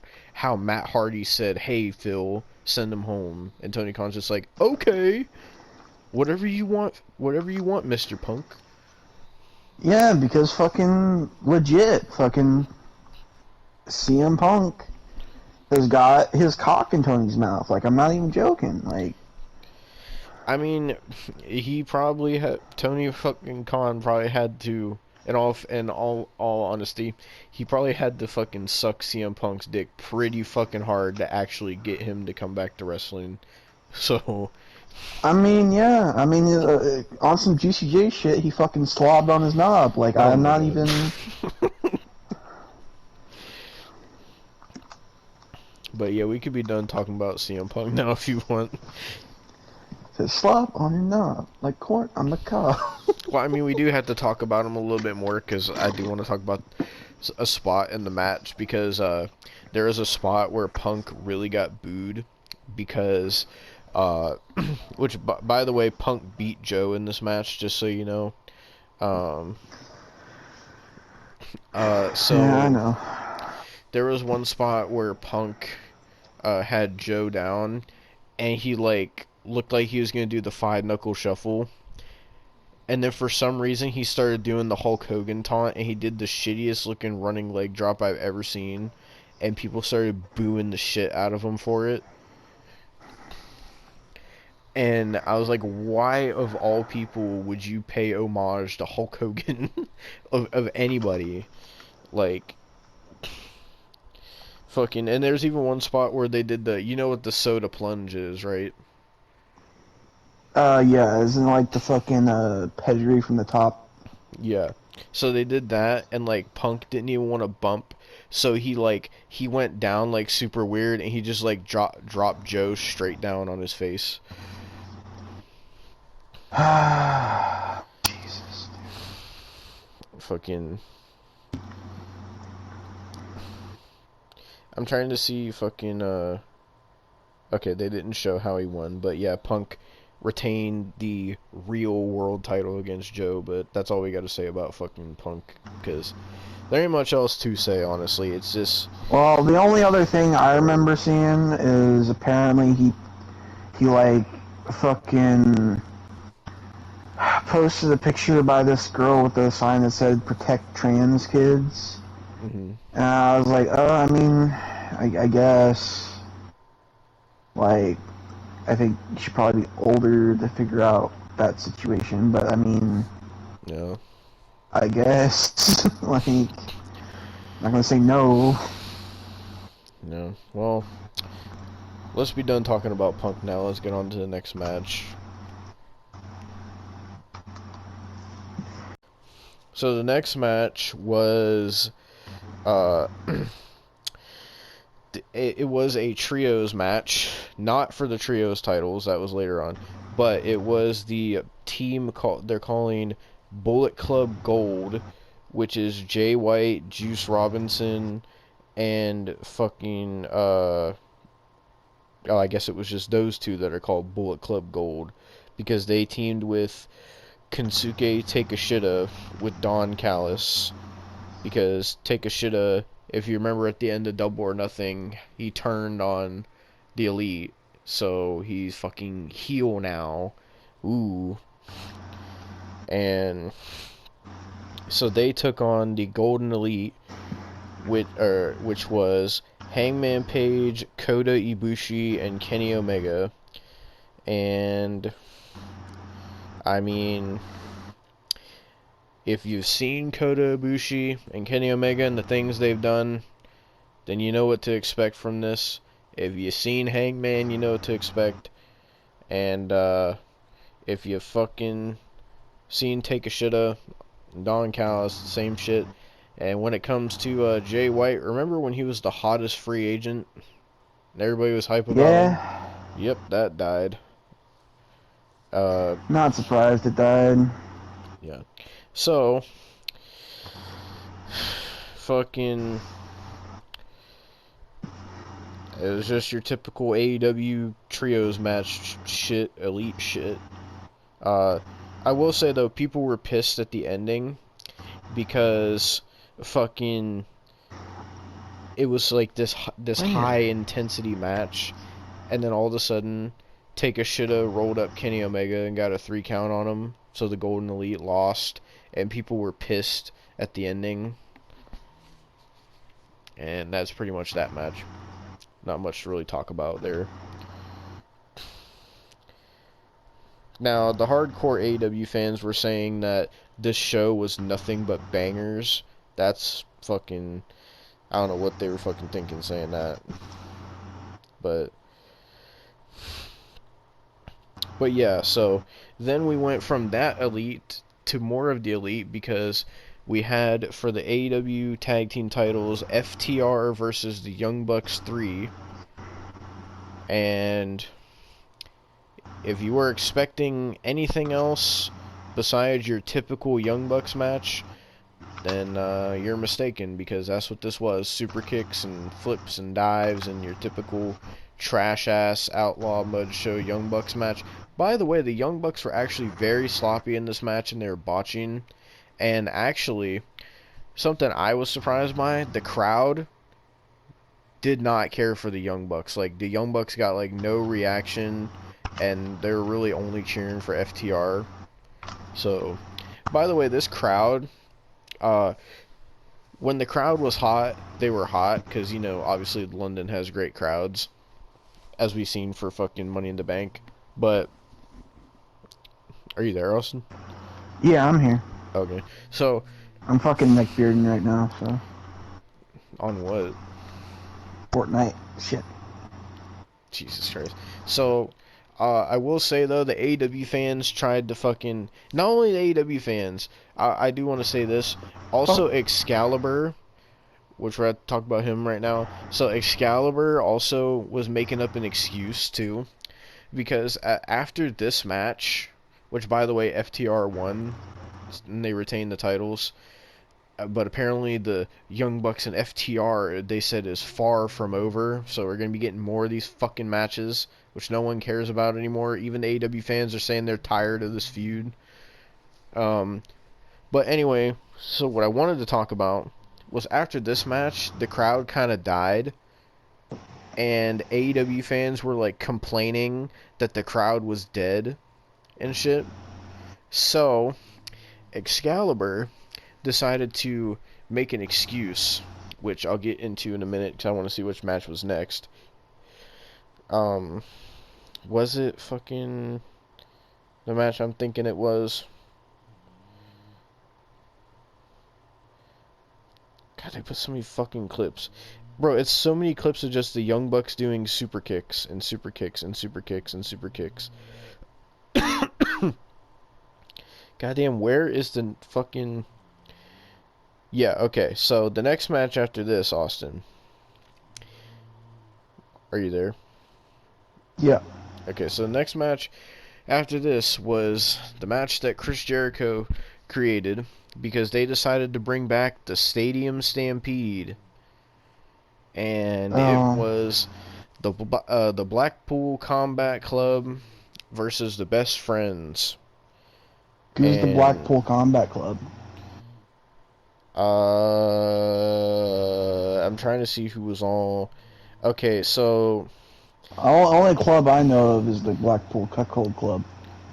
Hardy said, 'Hey, Phil, send him home.'" And Tony Khan's just like, "Okay, whatever you want, Mister Punk." yeah, because fucking legit, fucking CM Punk has got his cock in Tony's mouth. Like, I'm not even joking. Like, I mean, he probably had Tony fucking Khan probably had to, in all honesty, he probably had to fucking suck CM Punk's dick pretty fucking hard to actually get him to come back to wrestling. So, I mean, yeah, I mean, on some GCJ shit, he fucking slobbed on his knob. Like, oh I'm my not god. even. But yeah, we could be done talking about CM Punk now if you want. To slop on your knob, like corn on the cob. Well, I mean, we do have to talk about him a little bit more because I do want to talk about a spot in the match because there is a spot where Punk really got booed because, uh, which by the way, Punk beat Joe in this match, just so you know. Um, Yeah, I so know. there was one spot where Punk had Joe down, and he like looked like he was gonna do the five knuckle shuffle. And then for some reason he started doing the Hulk Hogan taunt and he did the shittiest looking running leg drop I've ever seen. And people started booing the shit out of him for it. And I was like, why of all people would you pay homage to Hulk Hogan of anybody? Like, fucking. And there's even one spot where they did you know what the soda plunge is, right? Yeah, isn't like the fucking pedigree from the top. Yeah. So they did that, and like Punk didn't even want to bump, so he went down like super weird, and he just like dropped Joe straight down on his face. Jesus. Fucking. I'm trying to see fucking. Okay, they didn't show how he won, but yeah, Punk retained the real world title against Joe, but that's all we got to say about fucking Punk, because there ain't much else to say, honestly. It's just. Well, the only other thing I remember seeing is apparently he like fucking posted a picture by this girl with a sign that said "Protect Trans Kids," Mhm. and I was like, oh, I mean, I guess like I think you should probably be older to figure out that situation, but I mean, Yeah. I guess like I'm not gonna say no. No. Well, let's be done talking about Punk now. Let's get on to the next match. So the next match was uh it was a trios match, not for the trios titles, that was later on, but it was the team they're calling Bullet Club Gold, which is Jay White, Juice Robinson, and fucking oh, I guess it was just those two that are called Bullet Club Gold because they teamed with Kensuke Takeshita with Don Callis, because Takeshita, if you remember at the end of Double or Nothing, he turned on the Elite, so he's fucking heel now. Ooh. And so they took on the Golden Elite, which was Hangman Page, Kota Ibushi, and Kenny Omega. And I mean, if you've seen Kota Ibushi and Kenny Omega and the things they've done, then you know what to expect from this. If you've seen Hangman, you know what to expect. And if you fucking seen Takeshita, Don Callis, same shit. And when it comes to Jay White, remember when he was the hottest free agent? And everybody was hype about him? Yeah. Yep, that died. Not surprised it died. Yeah. So, fucking, it was just your typical AEW trios match shit, elite shit. I will say though, people were pissed at the ending because fucking it was like this high intensity match, and then all of a sudden Takeshita rolled up Kenny Omega and got a 3 count on him, so the Golden Elite lost, and people were pissed at the ending. And that's pretty much that match. Not much to really talk about there. Now, the hardcore AEW fans were saying that this show was nothing but bangers. That's fucking... I don't know what they were fucking thinking saying that. But yeah, so then we went from that elite to more of the elite, because we had, for the AEW tag team titles, FTR versus the Young Bucks 3. And if you were expecting anything else besides your typical Young Bucks match, then you're mistaken, because that's what this was. Super kicks and flips and dives and your typical trash-ass Outlaw Mud Show Young Bucks match. By the way, the Young Bucks were actually very sloppy in this match, and they were botching. And actually, something I was surprised by, the crowd did not care for the Young Bucks. Like, the Young Bucks got, like, no reaction, and they were really only cheering for FTR. So, by the way, this crowd... when the crowd was hot, they were hot, because, you know, obviously London has great crowds, as we've seen for fucking Money in the Bank. But, are you there, Austin? Yeah, I'm here. Okay, so... I'm fucking neckbearding right now, so... On what? Fortnite. Shit. Jesus Christ. So, I will say, though, the AEW fans tried to fucking... Not only the AEW fans, I do want to say this. Also, Excalibur, which we're going to talk about him right now. So, Excalibur also was making up an excuse, too. Because after this match, which, by the way, FTR won, and they retained the titles, but apparently the Young Bucks and FTR, they said, is far from over. So we're going to be getting more of these fucking matches, which no one cares about anymore. Even the AEW fans are saying they're tired of this feud. But anyway, so what I wanted to talk about was, after this match, the crowd kind of died. And AEW fans were, like, complaining that the crowd was dead and shit. So, Excalibur decided to make an excuse, which I'll get into in a minute, because I want to see which match was next. Was it fucking the match I'm thinking it was? God, they put so many fucking clips. Bro, it's so many clips of just the Young Bucks doing super kicks and super kicks and super kicks and super kicks. Goddamn, where is the fucking... Yeah, okay, so the next match after this, Austin. Are you there? Yeah. Okay, so the next match after this was the match that Chris Jericho created, because they decided to bring back the Stadium Stampede. And it was the Blackpool Combat Club versus the Best Friends. Who's the And Blackpool Combat Club? I'm trying to see who was on. Okay, so Only club I know of is the Blackpool Cuckold Club.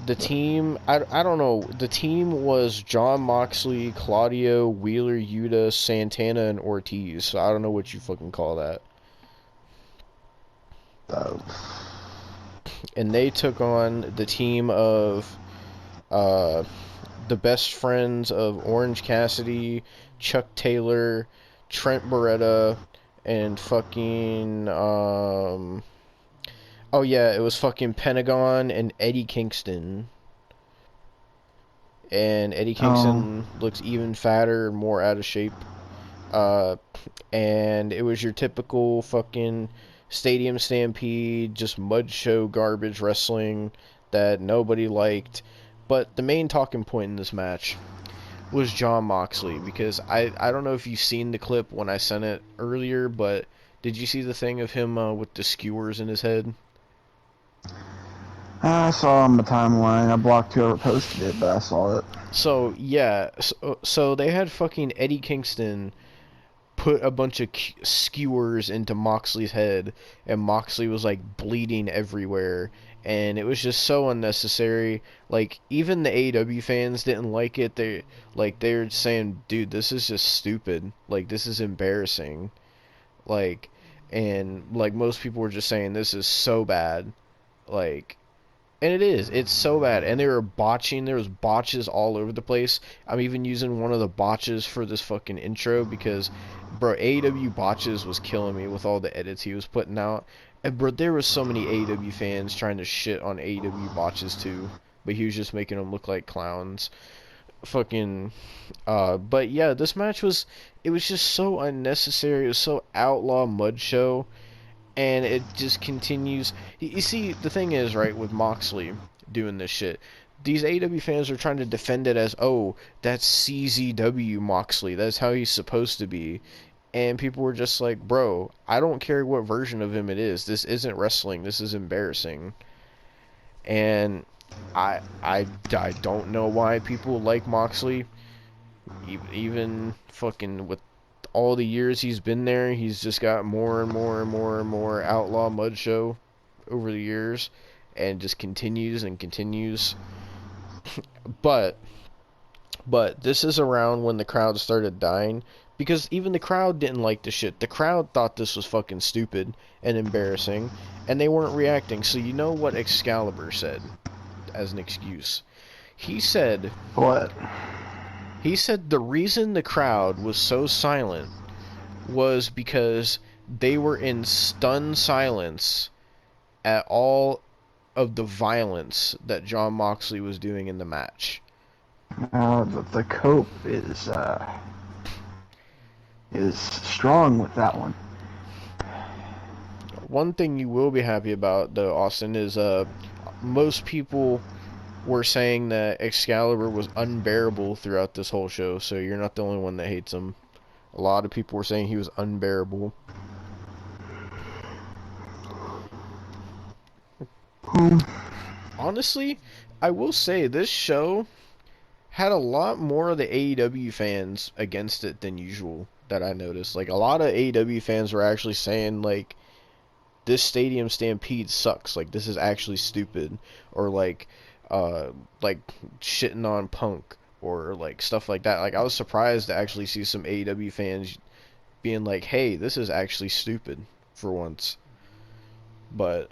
the team, I don't know. The team was John Moxley, Claudio, Wheeler, Yuta, Santana, and Ortiz. So I don't know what you fucking call that. Uh, And they took on the team of uh, the best friends of Orange Cassidy, Chuck Taylor, Trent Beretta, and fucking oh yeah, it was fucking Pentagon and Eddie Kingston. And Eddie oh, Kingston looks even fatter and more out of shape. Uh, and it was your typical fucking stadium stampede, just mud show garbage wrestling that nobody liked. But the main talking point in this match was John Moxley, because I don't know if you've seen the clip when I sent it earlier, but did you see the thing of him with the skewers in his head? I saw on the timeline. I blocked whoever posted it, but I saw it. So yeah, so they had fucking Eddie Kingston put a bunch of skewers into Moxley's head, and Moxley was like bleeding everywhere, and it was just so unnecessary. Like even the AEW fans didn't like it. They're saying, "Dude, this is just stupid. Like this is embarrassing." Like and like most people were just saying this is so bad. Like and it is. It's so bad. And they were botching. There was botches all over the place. I'm even using one of the botches for this fucking intro because, bro, AEW botches was killing me with all the edits he was putting out. And, bro, there was so many AEW fans trying to shit on AEW botches, too. But he was just making them look like clowns. Fucking, but yeah, this match was, it was just so unnecessary. It was so outlaw mud show, and it just continues. You see, the thing is, right, with Moxley doing this shit, these AEW fans are trying to defend it as, oh, that's CZW Moxley, that's how he's supposed to be. And people were just like, bro, I don't care what version of him it is. This isn't wrestling. This is embarrassing. And I don't know why people like Moxley. Even fucking with all the years he's been there, he's just got more and more and more and more outlaw mud show over the years, and just continues and continues. But this is around when the crowd started dying, because even the crowd didn't like the shit. The crowd thought this was fucking stupid and embarrassing, and they weren't reacting. So you know what Excalibur said as an excuse? He said What? he said the reason the crowd was so silent was because they were in stunned silence at all of the violence that John Moxley was doing in the match. The cope is strong with that one. One thing you will be happy about, though, Austin, is most people were saying that Excalibur was unbearable throughout this whole show, so you're not the only one that hates him. A lot of people were saying he was unbearable. Honestly, I will say this show had a lot more of the AEW fans against it than usual that I noticed. Like a lot of AEW fans were actually saying like this stadium stampede sucks. Like this is actually stupid, or uh like shitting on Punk or like stuff like that. Like I was surprised to actually see some AEW fans being like, "Hey, this is actually stupid for once." But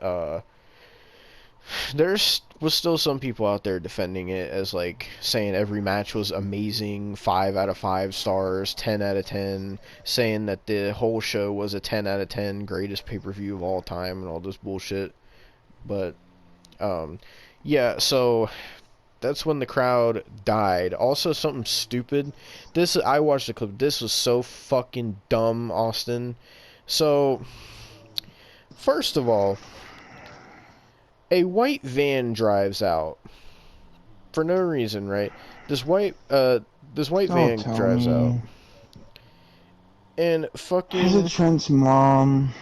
there's was still some people out there defending it as like saying every match was amazing, 5 out of 5 stars, 10 out of 10, saying that the whole show was a 10 out of 10 greatest pay-per-view of all time and all this bullshit. But um yeah, so that's when the crowd died. Also something stupid. This I watched the clip. This was so fucking dumb, Austin. So first of all, a white van drives out for no reason, right? This white Don't van tell drives out, me. and Is it fucking Trent's mom?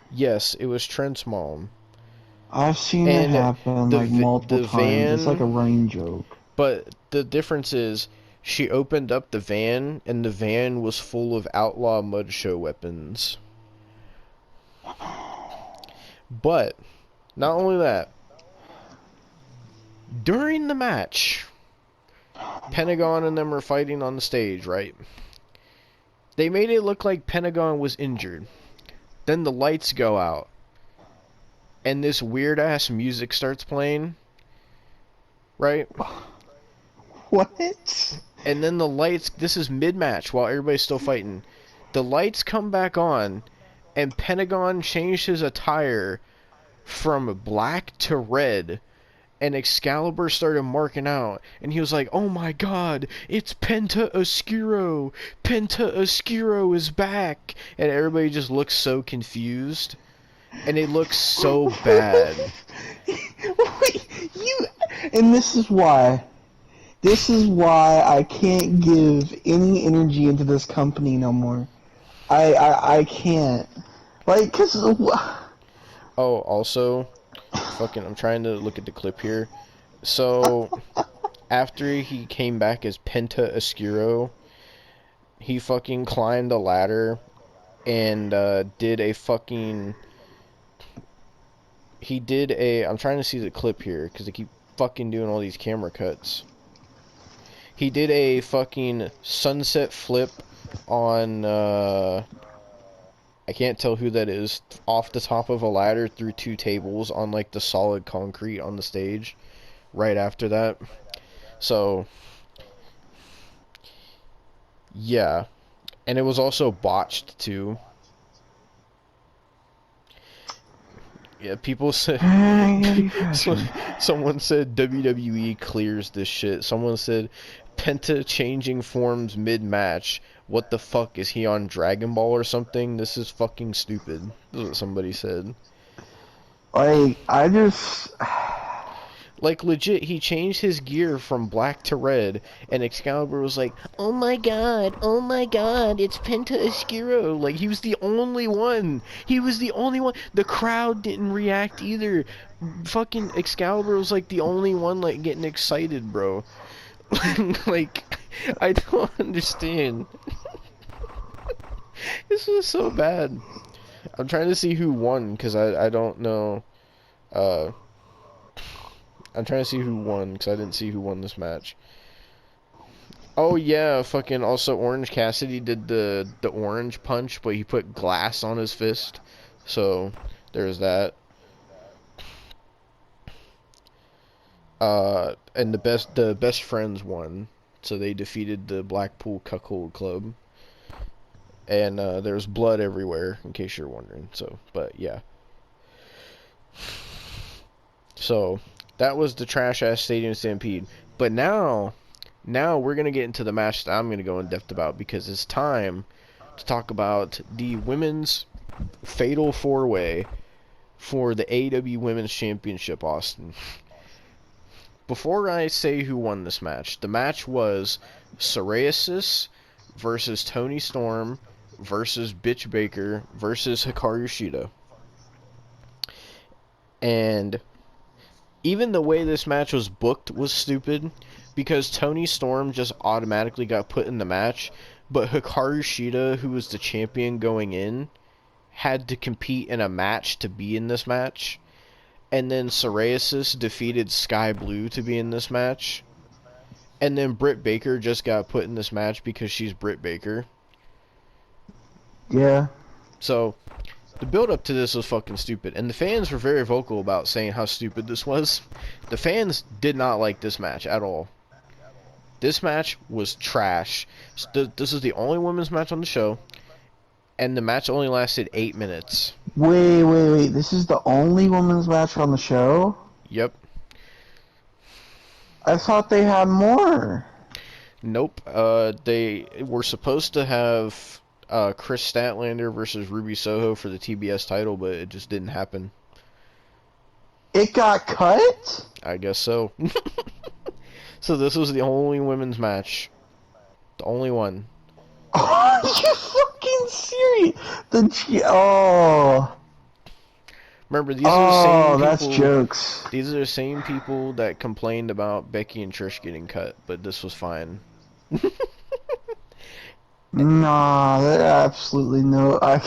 yes, it was Trent's mom. I've seen it And happen the like multiple the times. It's like van, a running joke. But the difference is she opened up the van, and the van was full of outlaw mud show weapons. But not only that, during the match, Pentagon and them are fighting on the stage, right? They made it look like Pentagon was injured. Then the lights go out, and this weird ass music starts playing, right? What? And then the lights, this is mid-match while everybody's still fighting. The lights come back on, and Pentagon changed his attire from black to red, and Excalibur started marking out, and he was like, "Oh my god, it's Penta Oscuro! Penta Oscuro is back!" And everybody just looks so confused, and it looks so bad. Wait, and this is why. This is why I can't give any energy into this company no more. I can't. Like, cause... Oh, also, I'm trying to look at the clip here. So, after he came back as Penta Oscuro, he fucking climbed a ladder and did a fucking... He did a... I'm trying to see the clip here, because they keep fucking doing all these camera cuts. He did a fucking sunset flip on, I can't tell who that is, off the top of a ladder through 2 tables on, like, the solid concrete on the stage right after that. So, yeah. And it was also botched, too. Yeah, people said... someone said WWE clears this shit. Someone said Penta changing forms mid-match. What the fuck, is he on Dragon Ball or something? This is fucking stupid. This is what somebody said. Like, I just... Like, legit, he changed his gear from black to red, and Excalibur was like, oh my god, it's Penta Oscuro. Like, he was the only one. He was the only one. The crowd didn't react either. Fucking Excalibur was, like, the only one, like, getting excited, bro. Like, I don't understand. This was so bad. I'm trying to see who won, because I don't know, I'm trying to see who won, because I didn't see who won this match. Oh yeah, fucking also Orange Cassidy did the orange punch, but he put glass on his fist. So, there's that. And the best friends won. So they defeated the Blackpool Cuckold Club. And there's blood everywhere, in case you're wondering. So, but yeah. So, that was the trash-ass Stadium Stampede. But now we're going to get into the match that I'm going to go in depth about, because it's time to talk about the women's fatal 4-way for the AEW Women's Championship, Austin. Before I say who won this match, the match was Psoriasis versus Toni Storm versus Bitch Baker versus Hikaru Shida. And even the way this match was booked was stupid, because Toni Storm just automatically got put in the match, but Hikaru Shida, who was the champion going in, had to compete in a match to be in this match. And then Psoriasis defeated Sky Blue to be in this match. And then Britt Baker just got put in this match because she's Britt Baker. Yeah. So, the build-up to this was fucking stupid. And the fans were very vocal about saying how stupid this was. The fans did not like this match at all. This match was trash. This is the only women's match on the show. And the match only lasted 8 minutes. Wait. This is the only women's match on the show? Yep. I thought they had more. Nope. They were supposed to have Chris Statlander versus Ruby Soho for the TBS title, but it just didn't happen. It got cut? I guess so. So this was the only women's match. The only one. Are you fucking serious? Oh. Remember, these are the same Oh, that's people. jokes. These are the same people that complained about Becky and Trish getting cut, but this was fine. Nah, there absolutely no. I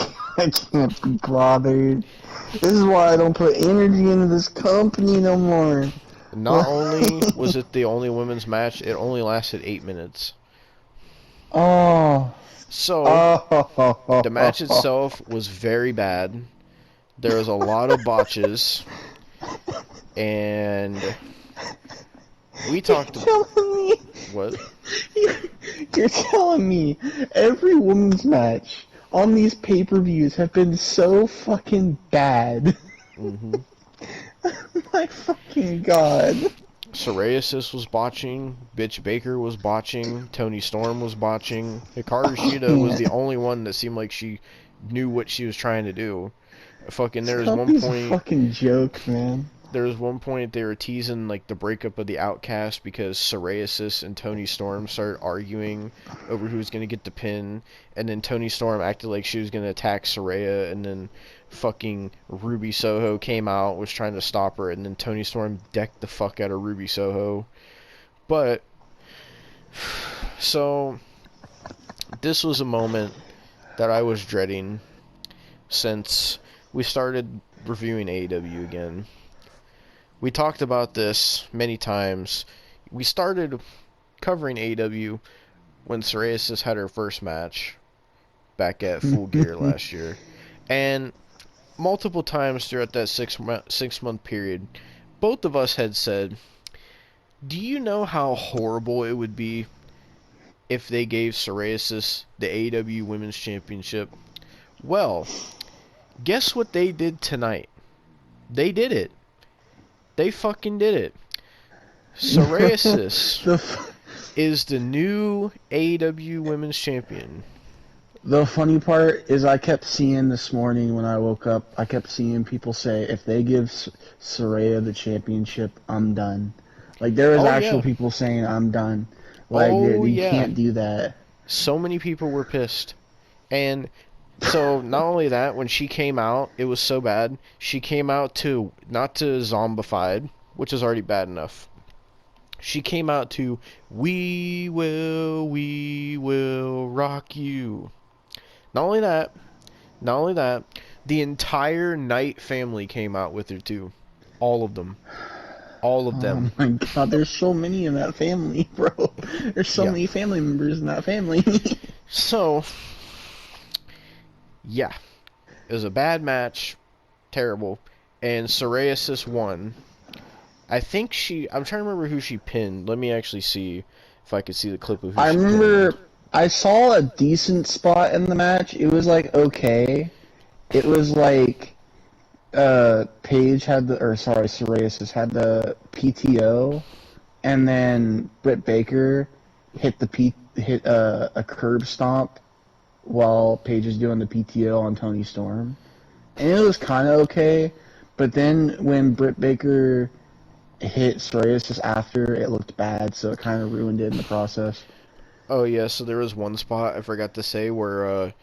can't be bothered. This is why I don't put energy into this company no more. Not only was it the only women's match, it only lasted 8 minutes. Oh. So, the match Oh. itself was very bad. There was a lot of botches, and we You're talked. telling me. What? You're telling me every women's match on these pay-per-views have been so fucking bad. Mm-hmm. My fucking god. Psoriasis was botching, Bitch Baker was botching, Tony Storm was botching. Hikaru I Shida was the can't. only one that seemed like she knew what she was trying to do. Fucking This company's a fucking joke, man. there was one point they were teasing like the breakup of the Outcast because Psoriasis and Tony Storm started arguing over who was gonna get the pin, and then Tony Storm acted like she was gonna attack Saraya, and then fucking Ruby Soho came out, was trying to stop her, and then Tony Storm decked the fuck out of Ruby Soho. But so this was a moment that I was dreading since we started reviewing AEW again. We talked about this many times. We started covering AEW when Psoriasis had her first match back at Full Gear last year. And multiple times throughout that six-month period, both of us had said, do you know how horrible it would be if they gave Psoriasis the AEW Women's Championship? Well, guess what they did tonight? They did it. They fucking did it. Psoriasis is the new AEW Women's Champion. The funny part is I kept seeing this morning when I woke up, I kept seeing people say, if they give Saraya the championship, I'm done. Like, there was actual people saying, I'm done. Like, you can't do that. So many people were pissed. And so, not only that, when she came out, it was so bad. She came out to, not to Zombified, which is already bad enough. She came out to, we will rock you. Not only that, the entire Knight family came out with her too. All of them. All of them. Oh my god, there's so many in that family, bro. There's so many family members in that family. So, yeah. It was a bad match. Terrible. And Psoriasis won. I think I'm trying to remember who she pinned. Let me actually see if I could see the clip of who she pinned. I saw a decent spot in the match. It was like okay. It was like Psoriasis had the PTO, and then Britt Baker hit a curb stomp while Paige is doing the PTO on Tony Storm. And it was kind of okay, but then when Britt Baker hit Psoriasis after, it looked bad, so it kind of ruined it in the process. Oh yeah, so there was one spot I forgot to say where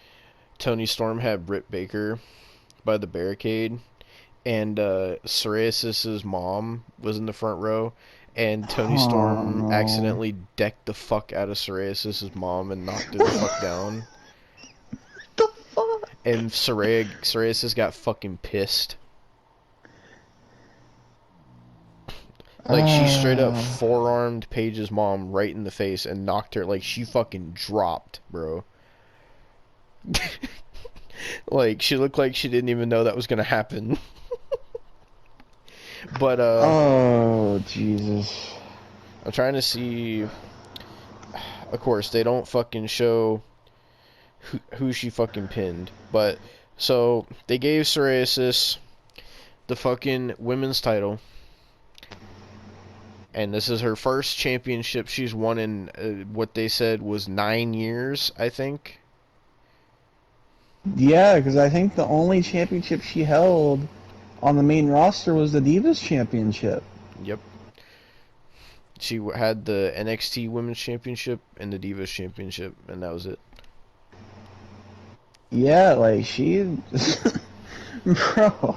Tony Storm had Britt Baker by the barricade, and Psoriasis' mom was in the front row, and Tony Storm accidentally decked the fuck out of Psoriasis' mom and knocked her the fuck down. The fuck? And Psoriasis got fucking pissed. Like, she straight up forearmed Paige's mom right in the face and knocked her. Like, she fucking dropped, bro. Like, she looked like she didn't even know that was gonna happen. But, oh, Jesus. I'm trying to see... Of course, they don't fucking show who she fucking pinned. But, so, they gave Psoriasis the fucking women's title. And this is her first championship she's won in what they said was 9 years, I think. Yeah, because I think the only championship she held on the main roster was the Divas Championship. Yep. She had the NXT Women's Championship and the Divas Championship, and that was it. Yeah, like she... Bro.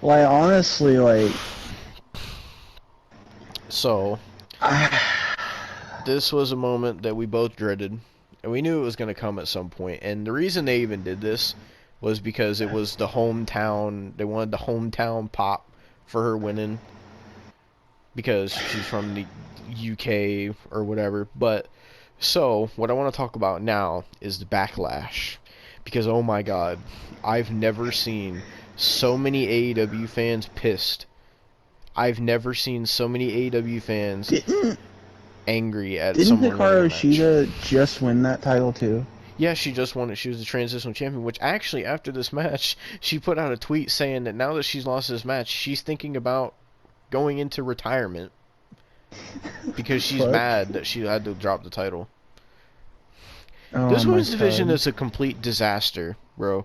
Like, honestly, like, So, I, this was a moment that we both dreaded, and we knew it was going to come at some point. And the reason they even did this was because it was the hometown. They wanted the hometown pop for her winning because she's from the UK or whatever. But so, what I want to talk about now is the backlash. Because, oh my god, I've never seen so many AEW fans pissed. I've never seen so many AEW fans didn't angry at didn't someone winning a Hikaru match. Shida just win that title too? Yeah, she just won it. She was the transitional champion, which actually, after this match, she put out a tweet saying that now that she's lost this match, she's thinking about going into retirement because she's Fuck. mad that she had to drop the title. Oh This my women's division god. is a complete disaster, bro.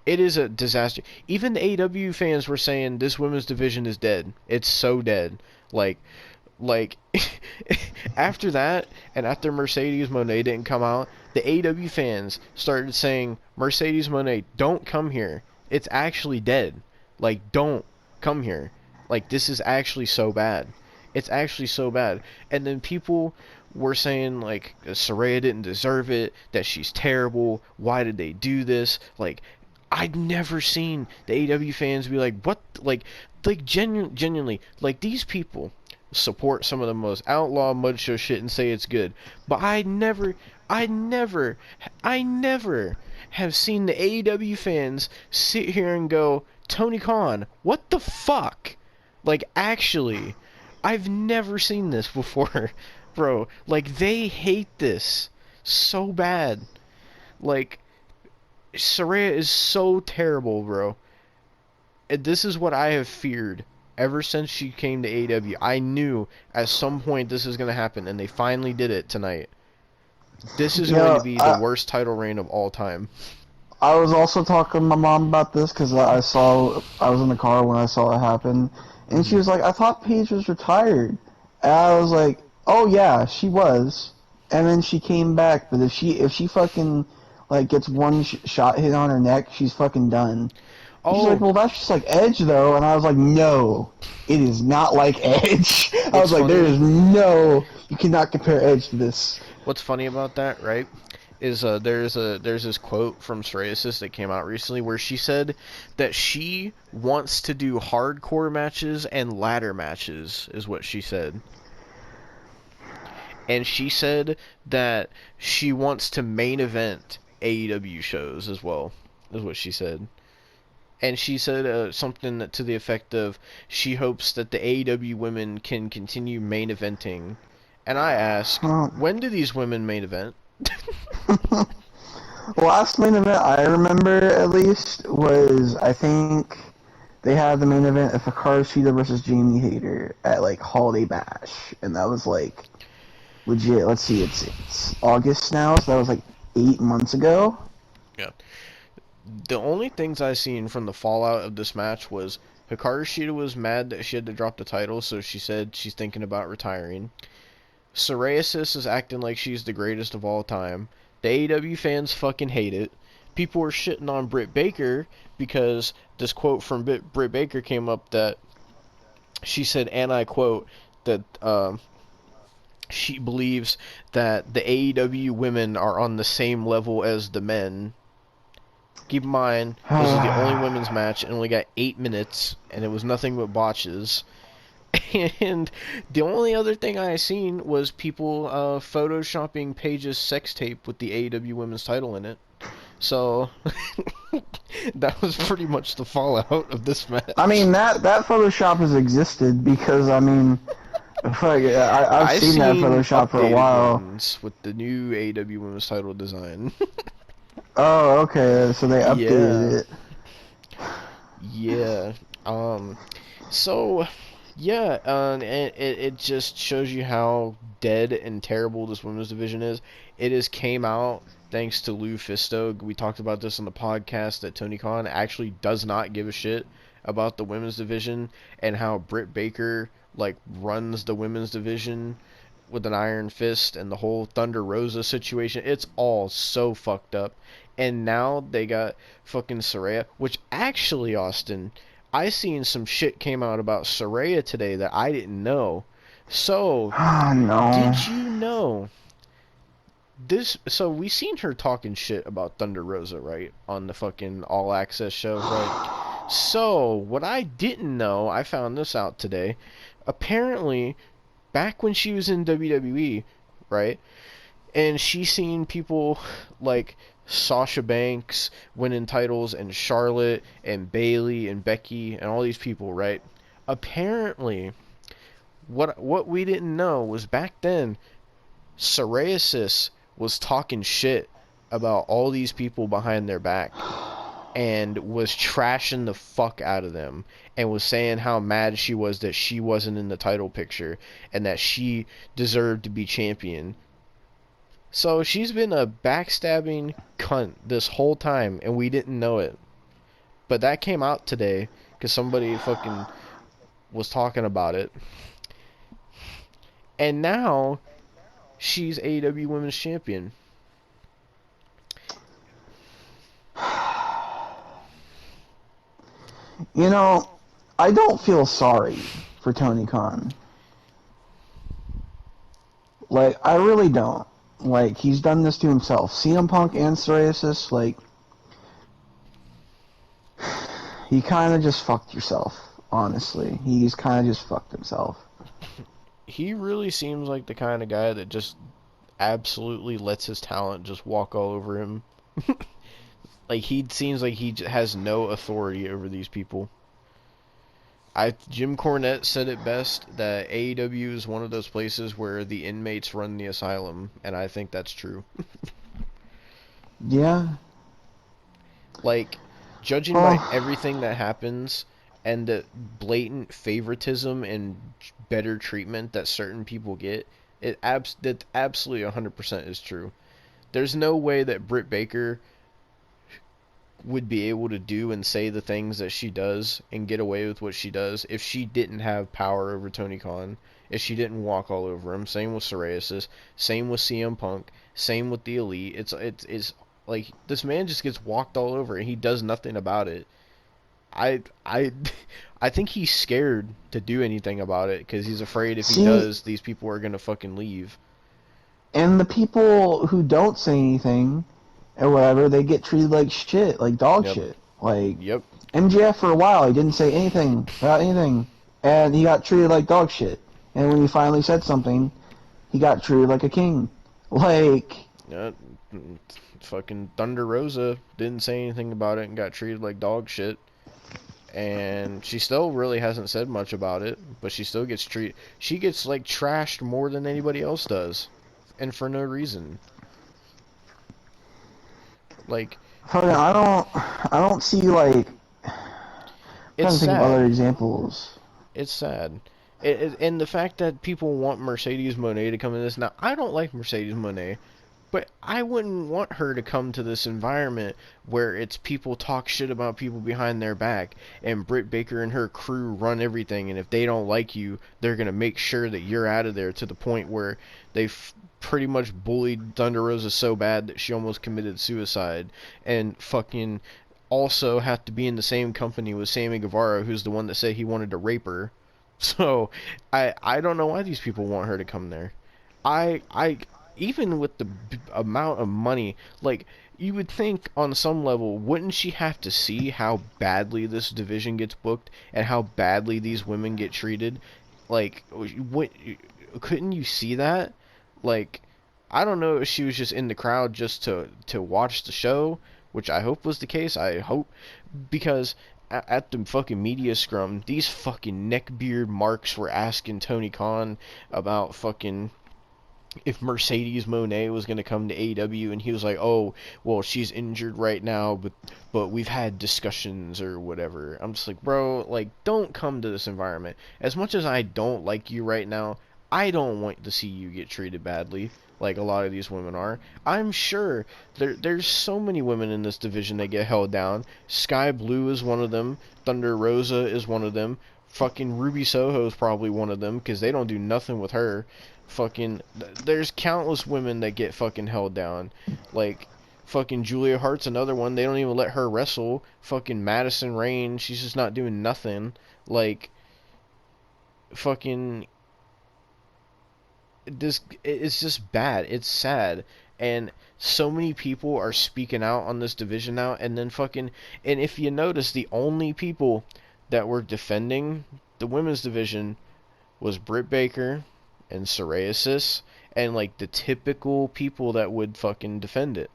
It is a disaster. Even the AEW fans were saying this women's division is dead. It's so dead. Like after that, and after Mercedes Moné didn't come out, the AEW fans started saying, Mercedes Moné, don't come here. It's actually dead. Like, don't come here. Like, this is actually so bad. It's actually so bad. And then people were saying, like, Saraya didn't deserve it, that she's terrible, why did they do this? Like, I'd never seen the AEW fans be like, what? Like genuinely, like, these people support some of the most outlaw mud show shit and say it's good. But I never, I never have seen the AEW fans sit here and go, Tony Khan, what the fuck? Like, actually, I've never seen this before, bro. Like, they hate this so bad. Like, Saraya is so terrible, bro. And this is what I have feared ever since she came to AEW. I knew at some point this is going to happen, and they finally did it tonight. This is going to Yeah, be the worst title reign of all time. I was also talking to my mom about this because I was in the car when I saw it happen, and she Mm-hmm. was like, "I thought Paige was retired," and I was like, "Oh yeah, she was," and then she came back. But if she fucking like gets one shot hit on her neck, she's fucking done. She's like, Oh, "Well, that's just like Edge, though," and I was like, "No, it is not like Edge." I what's was like, "There funny? is no, you cannot compare Edge to this." What's funny about that, right? Is there's this quote from Psoriasis that came out recently where she said that she wants to do hardcore matches and ladder matches, is what she said. And she said that she wants to main event AEW shows as well, is what she said. And she said something to the effect of she hopes that the AEW women can continue main eventing. And I ask, Huh. when do these women main event? Last main event I remember at least was I think they had the main event of Hikaru Shida versus Jamie Hayter at like Holiday Bash, and that was like legit. Let's see, it's August now, so that was like 8 months ago. Yeah. The only things I seen from the fallout of this match was Hikaru Shida was mad that she had to drop the title, so she said she's thinking about retiring. Psoriasis is acting like she's the greatest of all time. The AEW fans fucking hate it. People were shitting on Britt Baker because this quote from Britt Baker came up that she said, and I quote, that she believes that the AEW women are on the same level as the men. Keep in mind, this is the only women's match and only got 8 minutes, and it was nothing but botches. And the only other thing I seen was people photoshopping Paige's sex tape with the AEW women's title in it. So that was pretty much the fallout of this I match. mean that Photoshop has existed because I mean, fuck, I've I seen that seen Photoshop for a updated while. ones with the new AEW women's title design. Oh, okay, so they Yeah, updated it. yeah. Um, so yeah, and it just shows you how dead and terrible this women's division is. It has came out thanks to Lou Fisto. We talked about this on the podcast that Tony Khan actually does not give a shit about the women's division and how Britt Baker like runs the women's division with an iron fist and the whole Thunder Rosa situation. It's all so fucked up. And now they got fucking Saraya, which actually, Austin, I seen some shit came out about Saraya today that I didn't know. So, Oh no. did you know this? So we seen her talking shit about Thunder Rosa, right, on the fucking All Access show, right? So what I didn't know, I found this out today. Apparently, back when she was in WWE, right, and she seen people like Sasha Banks winning titles and Charlotte and Bayley and Becky and all these people, right? Apparently, what we didn't know was back then Psoriasis was talking shit about all these people behind their back and was trashing the fuck out of them and was saying how mad she was that she wasn't in the title picture and that she deserved to be champion. So she's been a backstabbing cunt this whole time and we didn't know it. But that came out today because somebody fucking was talking about it. And now she's AEW Women's Champion. You know, I don't feel sorry for Tony Khan. Like, I really don't. Like, he's done this to himself. CM Punk and psoriasis, like, he kind of just fucked yourself, honestly. He's kind of just fucked himself. He really seems like the kind of guy that just absolutely lets his talent just walk all over him. Like, he seems like he has no authority over these people. Jim Cornette said it best that AEW is one of those places where the inmates run the asylum, and I think that's true. Yeah. Like, judging by everything that happens and the blatant favoritism and better treatment that certain people get, that absolutely 100% is true. There's no way that Britt Baker would be able to do and say the things that she does and get away with what she does if she didn't have power over Tony Khan, if she didn't walk all over him. Same with Psoriasis, same with CM Punk, same with the Elite. It's like this man just gets walked all over and he does nothing about it. I I think he's scared to do anything about it because he's afraid if he does, these people are gonna fucking leave. And the people who don't say anything or whatever, they get treated like shit, like dog shit. Like, MJF for a while, he didn't say anything about anything, and he got treated like dog shit. And when he finally said something, he got treated like a king. Like, fucking Thunder Rosa didn't say anything about it and got treated like dog shit. And she still really hasn't said much about it, but she still gets treated. She gets like trashed more than anybody else does, and for no reason. Like, I don't see like. I'm trying to think of other examples. It's sad. And the fact that people want Mercedes Moné to come in this now, I don't like Mercedes Moné, but I wouldn't want her to come to this environment where it's people talk shit about people behind their back, and Britt Baker and her crew run everything, and if they don't like you, they're gonna make sure that you're out of there to the point where they've pretty much bullied Thunder Rosa so bad that she almost committed suicide, and fucking also have to be in the same company with Sammy Guevara, who's the one that said he wanted to rape her. So I don't know why these people want her to come there. I even with the amount of money, like, you would think on some level, wouldn't she have to see how badly this division gets booked and how badly these women get treated? Like, what, couldn't you see that? Like, I don't know if she was just in the crowd just to watch the show, which I hope was the case. I hope, because at the fucking media scrum, these fucking neckbeard marks were asking Tony Khan about fucking if Mercedes Moné was going to come to AEW, and he was like, oh, well, she's injured right now, but we've had discussions or whatever. I'm just like, bro, like, don't come to this environment. As much as I don't like you right now, I don't want to see you get treated badly like a lot of these women are. I'm sure there's so many women in this division that get held down. Sky Blue is one of them. Thunder Rosa is one of them. Fucking Ruby Soho is probably one of them because they don't do nothing with her. Fucking, there's countless women that get fucking held down. Like, Fucking Julia Hart's another one. They don't even let her wrestle. Fucking Madison Rayne, she's just not doing nothing. Like, fucking this, it's just bad. It's sad. And so many people are speaking out on this division now, and then fucking, and if you notice, the only people that were defending the women's division was Britt Baker and Psoriasis, and like the typical people that would fucking defend it.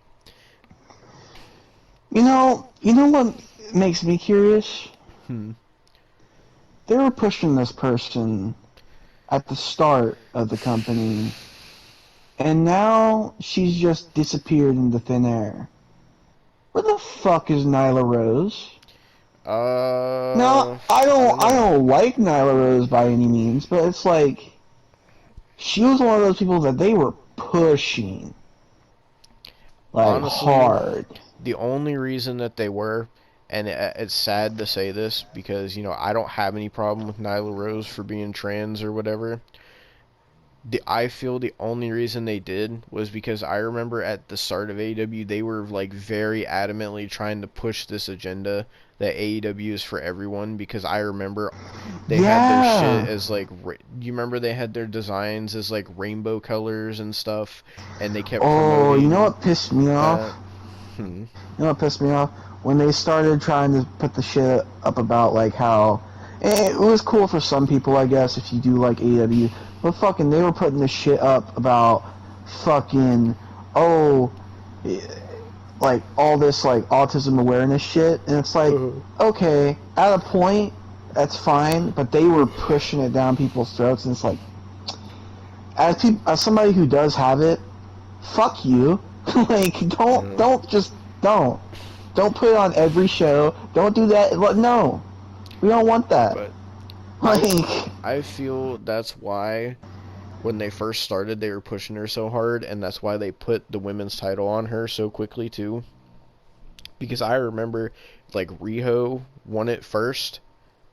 You know what makes me curious? Hmm. They were pushing this person at the start of the company, and now she's just disappeared into thin air. Where the fuck is Nyla Rose? Now, I don't I know. don't like Nyla Rose by any means, but it's like she was one of those people that they were pushing like Honestly, hard. the only reason that they were, and it's sad to say this because, you know, I don't have any problem with Nyla Rose for being trans or whatever. I feel the only reason they did was because I remember at the start of AEW they were like very adamantly trying to push this agenda that AEW is for everyone, because I remember they had their shit Yeah. as like you remember they had their designs as like rainbow colors and stuff, and they kept Oh, you know promoting what pissed me off? that. Hmm. You know what pissed me off? When they started trying to put the shit up about like how it was cool for some people, I guess, if you do like AEW, but fucking they were putting the shit up about fucking oh like all this like autism awareness shit, and it's like okay, at a point that's fine, but they were pushing it down people's throats, and it's like as somebody who does have it, fuck you. Like Yeah. don't don't put it on every show. Don't do that. No, we don't want that. But I Like, I feel that's why when they first started they were pushing her so hard, and that's why they put the women's title on her so quickly too. Because I remember like Riho won it first,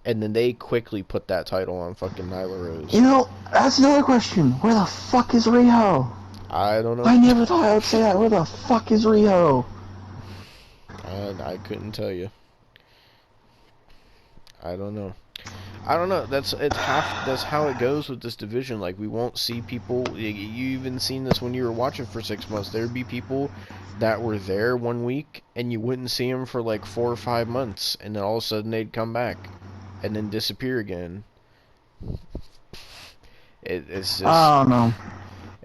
and then they quickly put that title on fucking Nyla you Rose. know, that's another question. Where the fuck is Riho? I don't know. I never thought I would say that. Where the fuck is Riho? I couldn't tell you. I don't know. I don't know. That's how it goes with this division. Like, we won't see people. You even seen this when you were watching for 6 months. There'd be people that were there one week, and you wouldn't see them for like 4 or 5 months, and then all of a sudden they'd come back, and then disappear again. It's just I don't know.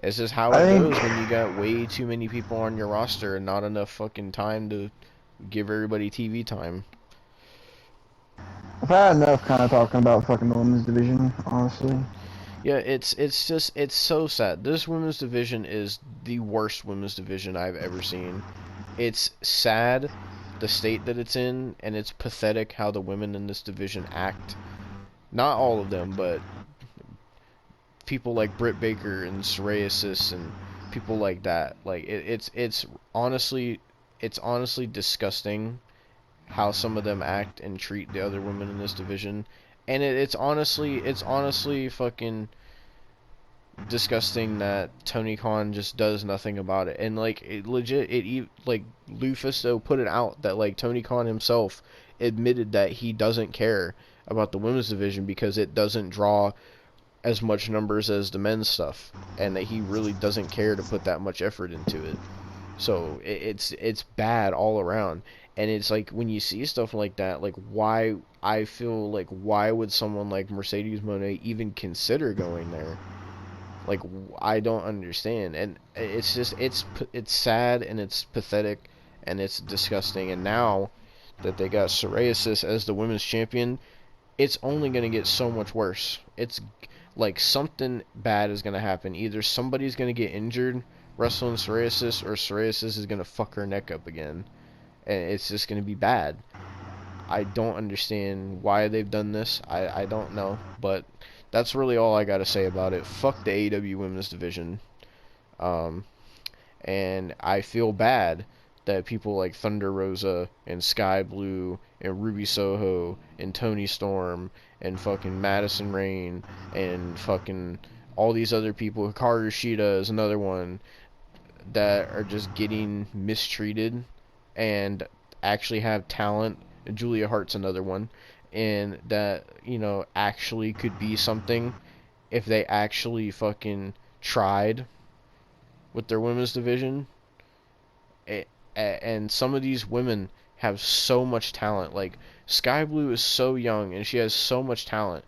it's just how I it think goes when you got way too many people on your roster and not enough fucking time to give everybody TV time. I've had enough kind of talking about fucking the women's division, honestly. Yeah, it's so sad. This women's division is the worst women's division I've ever seen. It's sad the state that it's in, and it's pathetic how the women in this division act. Not all of them, but people like Britt Baker and Psoriasis and people like that. Like it's honestly disgusting how some of them act and treat the other women in this division, and it's honestly fucking disgusting that Tony Khan just does nothing about it. And like like Lufisto put it out that like Tony Khan himself admitted that he doesn't care about the women's division because it doesn't draw as much numbers as the men's stuff, and that he really doesn't care to put that much effort into it. So it's bad all around. And it's like when you see stuff like that, like why I feel like why would someone like Mercedes Moné even consider going there? Like, I don't understand. And it's just it's sad and it's pathetic and it's disgusting. And now that they got Psoriasis as the women's champion, it's only going to get so much worse. It's like something bad is going to happen. Either somebody's going to get injured wrestling Psoriasis, or Psoriasis is going to fuck her neck up again. And it's just going to be bad. I don't understand why they've done this. I don't know. But that's really all I got to say about it. Fuck the AEW Women's Division. Um, and I feel bad that people like Thunder Rosa and Sky Blue and Ruby Soho and Tony Storm and fucking Madison Rain and fucking all these other people. Hikaru Shida is another one. that are just getting mistreated and actually have talent. Julia Hart's another one, and that, you know, actually could be something if they actually fucking tried with their women's division. And some of these women have so much talent. Like, Sky Blue is so young and she has so much talent,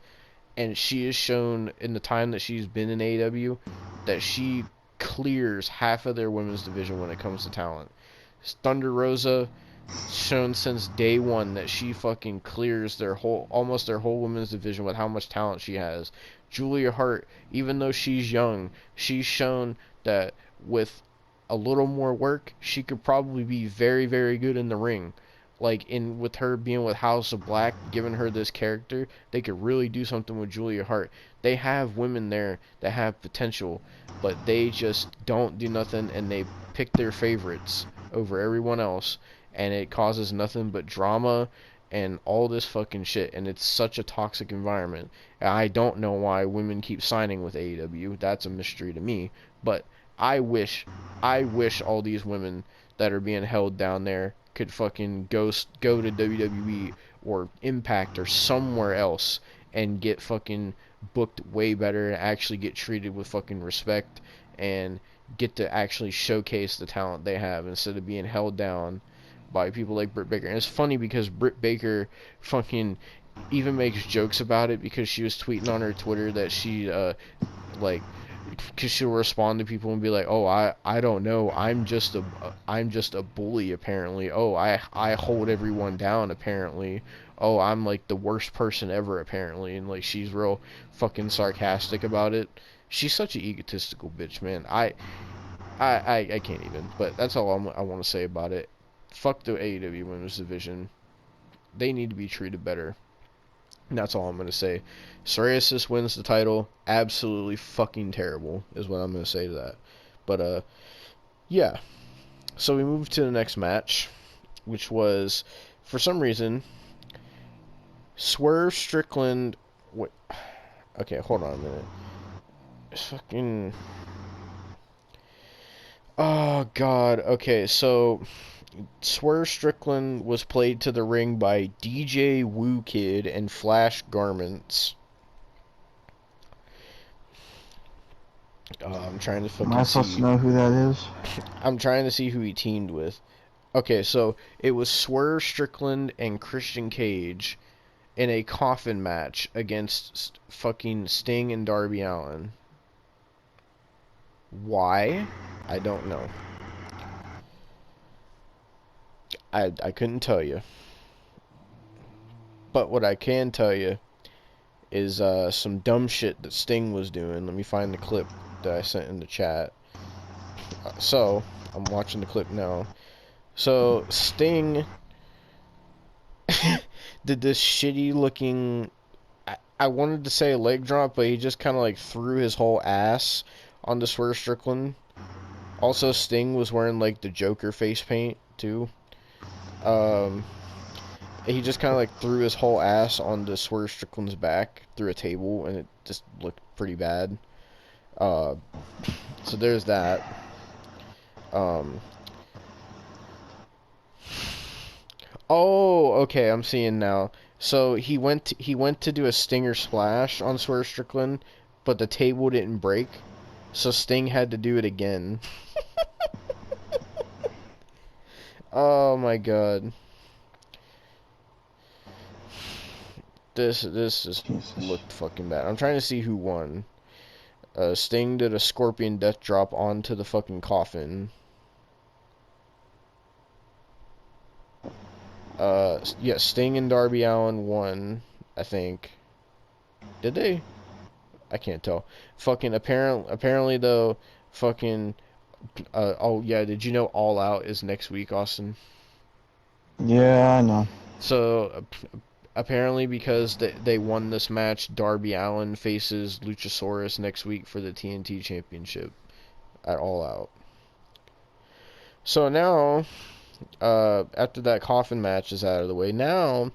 and she has shown in the time that she's been in AEW that she clears half of their women's division when it comes to talent. Thunder Rosa shown since day one that she fucking clears their whole, almost their whole women's division with how much talent she has. Julia Hart, even though she's young, she's shown that with a little more work, she could probably be very, very good in the ring. Like, in with her being with House of Black, giving her this character, they could really do something with Julia Hart. They have women there that have potential, but they just don't do nothing, and they pick their favorites over everyone else, and it causes nothing but drama and all this fucking shit, and it's such a toxic environment. I don't know why women keep signing with AEW. That's a mystery to me, but I wish all these women that are being held down there could fucking go to WWE or Impact or somewhere else and get fucking booked way better and actually get treated with fucking respect and get to actually showcase the talent they have instead of being held down by people like Britt Baker. And it's funny because Britt Baker fucking even makes jokes about it, because she was tweeting on her Twitter that she like, because she'll respond to people and be like, "Oh, I don't know. I'm just a bully apparently. Oh, I hold everyone down apparently. Oh, I'm like the worst person ever apparently." And like, she's real fucking sarcastic about it. She's such an egotistical bitch, man. I can't even. But that's all I want to say about it. Fuck the AEW Women's Division. They need to be treated better. And that's all I'm going to say. Psoriasis wins the title. Absolutely fucking terrible is what I'm going to say to that. But, yeah. So we moved to the next match, which was, for some reason, Swerve Strickland... Wait. Okay, hold on a minute. It's fucking... Oh, God. Okay, so... Swerve Strickland was played to the ring by DJ Woo Kid and Flash Garments. I'm trying to Am fucking I supposed to see. know who that is? I'm trying to see who he teamed with. Okay, so it was Swerve Strickland and Christian Cage in a coffin match against fucking Sting and Darby Allin. Why? I don't know. I couldn't tell you. But what I can tell you is some dumb shit that Sting was doing. Let me find the clip that I sent in the chat. So, I'm watching the clip now. So, Sting did this shitty looking... I wanted to say a leg drop, but he just kind of like threw his whole ass onto Swerve Strickland. Also, Sting was wearing like the Joker face paint, too. He just kind of like threw his whole ass onto Swerve Strickland's back through a table, and it just looked pretty bad. So there's that. Oh, okay, I'm seeing now. So he went to do a Stinger splash on Swerve Strickland, but the table didn't break, so Sting had to do it again. Oh my god. This just looked fucking bad. I'm trying to see who won. Sting did a Scorpion Death Drop onto the fucking coffin. Yeah, Sting and Darby Allin won, I think. Did they? I can't tell. Fucking apparently though, fucking oh yeah, did you know All Out is next week, Austin? Yeah, I know. So apparently because they won this match, Darby Allin faces Luchasaurus next week for the TNT Championship at All Out. So now after that coffin match is out of the way, now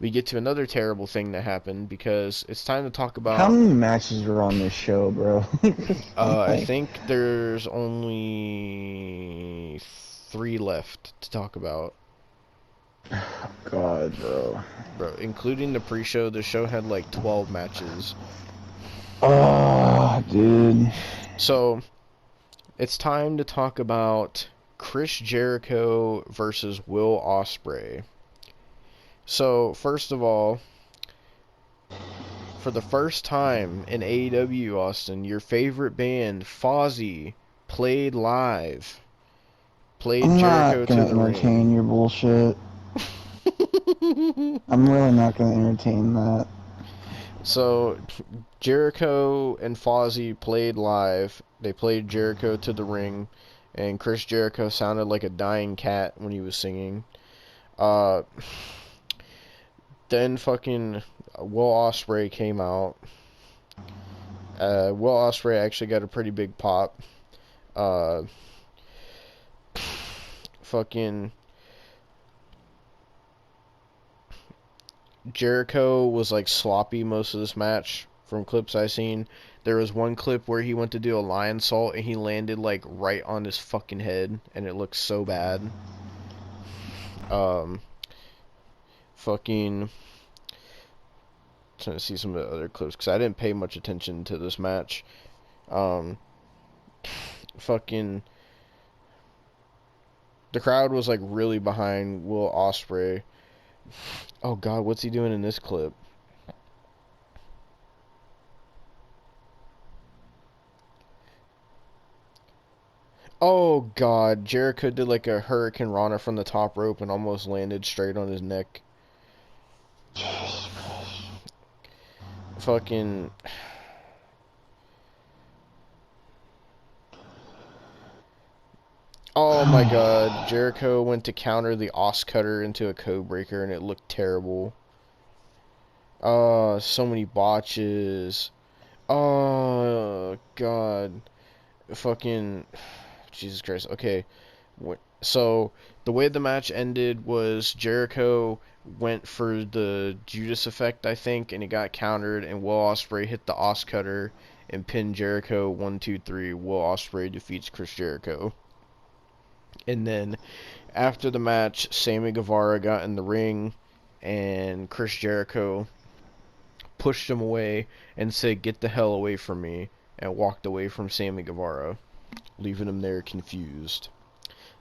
we get to another terrible thing that happened because it's time to talk How about. many matches are on this show, bro? I'm I like, think there's only 3 left to talk about. God, bro. Bro, including the pre-show, the show had like 12 matches. Oh, dude. So, it's time to talk about Chris Jericho versus Will Ospreay. So, first of all, for the first time in AEW, Austin, your favorite band, Fozzy, played live. Played I'm Jericho not to gonna the ring. entertain your bullshit. I'm really not gonna entertain that. So, Jericho and Fozzy played live. They played Jericho to the ring, and Chris Jericho sounded like a dying cat when he was singing. Uh, then fucking Will Ospreay came out. Will Ospreay actually got a pretty big pop. Uh, fucking Jericho was like sloppy most of this match from clips I seen. There was one clip where he went to do a lion salt and he landed like right on his fucking head and it looked so bad. Um, fucking trying to see some of the other clips because I didn't pay much attention to this match. Um, fucking the crowd was like really behind Will Ospreay. Oh God, what's he doing in this clip? Oh God, Jericho did like a Hurricane Rana from the top rope and almost landed straight on his neck. Fucking. Oh my God, Jericho went to counter the Os Cutter into a code breaker and it looked terrible. Oh, so many botches. Oh God, fucking Jesus Christ. Okay, so the way the match ended was Jericho went for the Judas effect, I think, and it got countered, and Will Ospreay hit the Os Cutter and pinned Jericho 1, 2, 3. Will Ospreay defeats Chris Jericho. And then after the match, Sammy Guevara got in the ring, and Chris Jericho pushed him away and said, "Get the hell away from me," and walked away from Sammy Guevara, leaving him there confused.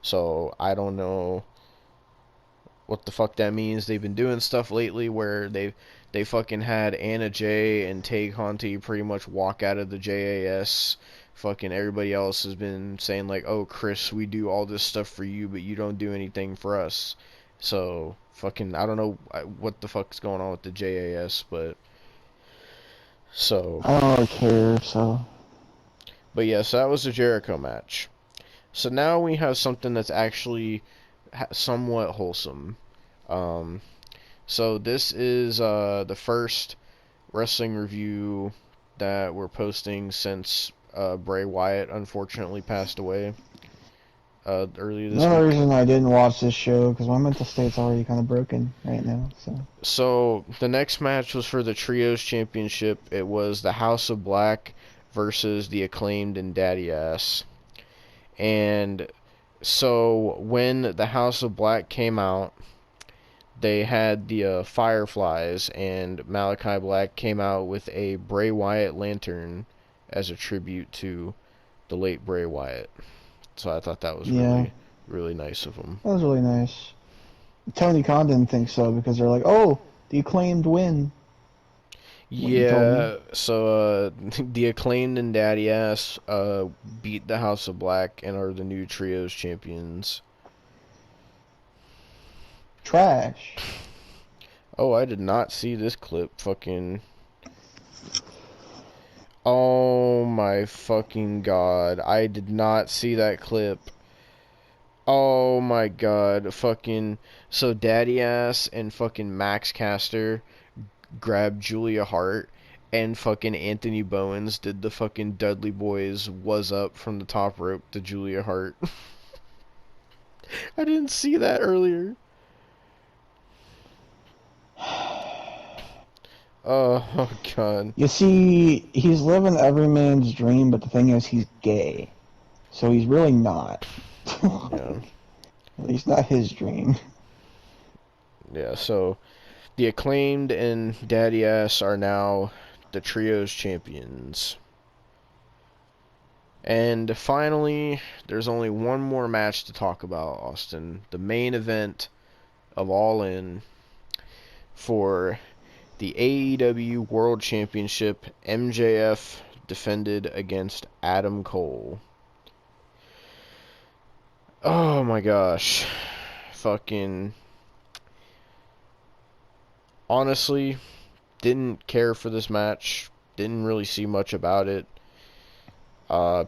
So I don't know what the fuck that means. They've been doing stuff lately where they fucking had Anna Jay and Tay Conti pretty much walk out of the JAS. Fucking everybody else has been saying like, "Oh Chris, we do all this stuff for you, but you don't do anything for us." So fucking I don't know what the fuck's going on with the JAS, but so I don't really care, so. but yes, yeah, so that was the Jericho match. So now we have something that's actually somewhat wholesome. Um, so this is the first wrestling review that we're posting since Bray Wyatt unfortunately passed away earlier this Another week. reason I didn't watch this show, because my mental state's already kind of broken right now, so. So the next match was for the Trios Championship. It was the House of Black versus the Acclaimed and Daddy Ass. And so when the House of Black came out, they had the Fireflies, and Malachi Black came out with a Bray Wyatt lantern as a tribute to the late Bray Wyatt. So I thought that was Yeah, really, really nice of him. that was really nice. Tony Khan didn't think so, because they're like, oh, the Acclaimed win. What you told me. Yeah, so the Acclaimed and Daddy Ass beat the House of Black and are the new Trios champions. Trash. Oh, I did not see this clip. Fucking. Oh my fucking god. I did not see that clip. Oh my god. Fucking. So Daddy Ass and fucking Max Caster grabbed Julia Hart and fucking Anthony Bowens did the fucking Dudley Boys was up from the top rope to Julia Hart. I didn't see that earlier. Oh God. You see, he's living every man's dream, but the thing is, he's gay. So he's really not. Yeah. At least not his dream. Yeah. So the Acclaimed and Daddy Ass are now the Trios champions. And finally, there's only one more match to talk about, Austin. The main event of All In for the AEW World Championship. MJF defended against Adam Cole. Oh my gosh. Fucking. Honestly, didn't care for this match. Didn't really see much about it.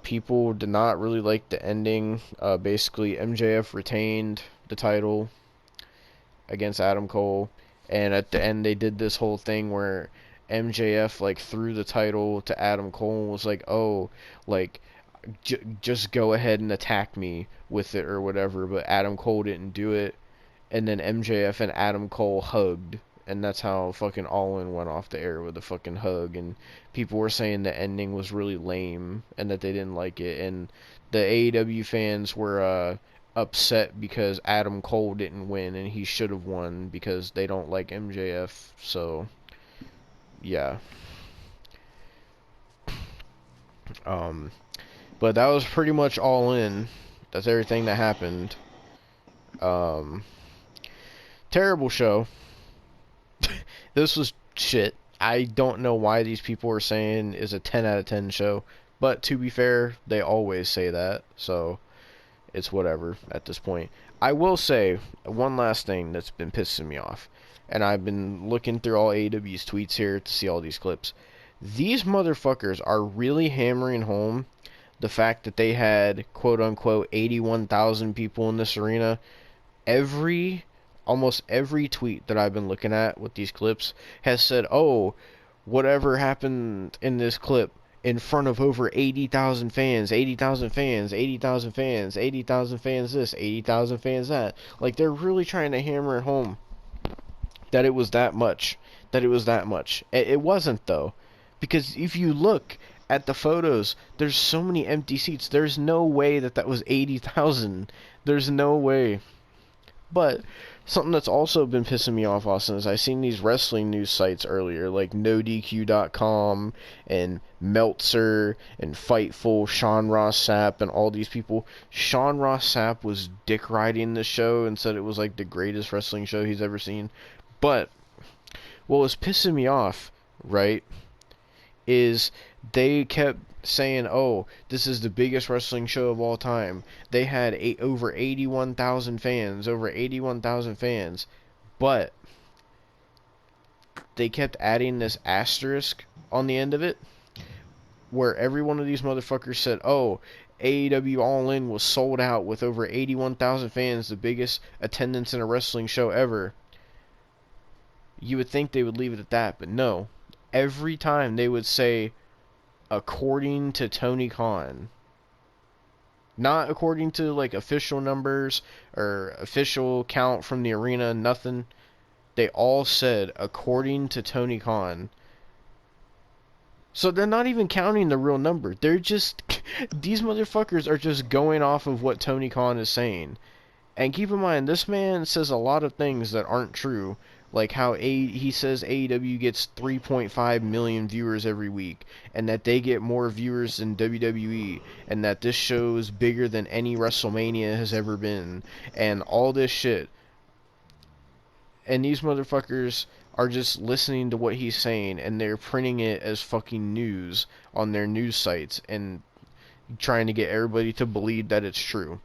People did not really like the ending. Basically, MJF retained the title against Adam Cole, and at the end they did this whole thing where MJF like threw the title to Adam Cole and was like, "Oh, like just go ahead and attack me with it or whatever." But Adam Cole didn't do it, and then MJF and Adam Cole hugged. And that's how fucking All In went off the air with a fucking hug. And people were saying the ending was really lame and that they didn't like it. And the AEW fans were upset because Adam Cole didn't win and he should have won because they don't like MJF. So, yeah. Um, but that was pretty much All In. That's everything that happened. Um, Terrible show. This was shit. I don't know why these people are saying is a 10 out of 10 show, but to be fair, they always say that, so it's whatever at this point. I will say one last thing that's been pissing me off, and I've been looking through all AEW's tweets here to see all these clips. These motherfuckers are really hammering home the fact that they had quote unquote 81,000 people in this arena. Almost every tweet that I've been looking at with these clips has said, "Oh, whatever happened in this clip in front of over 80,000 fans, 80,000 fans, 80,000 fans, 80,000 fans this, 80,000 fans that." Like they're really trying to hammer it home that it was that much, that it was that much. It wasn't though, because if you look at the photos, there's so many empty seats. There's no way that that was 80,000. There's no way. But something that's also been pissing me off, Austin, is I seen these wrestling news sites earlier, like NoDQ.com and Meltzer and Fightful, Sean Ross Sapp, and all these people. Sean Ross Sapp was dick riding the show and said it was like the greatest wrestling show he's ever seen. But what was pissing me off, right, is they kept saying, "Oh, this is the biggest wrestling show of all time." They had over 81,000 fans, over 81,000 fans, but they kept adding this asterisk on the end of it, where every one of these motherfuckers said, "Oh, AEW All In was sold out with over 81,000 fans, the biggest attendance in a wrestling show ever." You would think they would leave it at that, but no. Every time they would say, "according to Tony Khan." Not according to like official numbers or official count from the arena, nothing. They all said according to Tony Khan. So they're not even counting the real number. They're just these motherfuckers are just going off of what Tony Khan is saying. And keep in mind, this man says a lot of things that aren't true. Like how he says AEW gets 3.5 million viewers every week, and that they get more viewers than WWE, and that this show is bigger than any WrestleMania has ever been, and all this shit. And these motherfuckers are just listening to what he's saying, and they're printing it as fucking news on their news sites, and trying to get everybody to believe that it's true.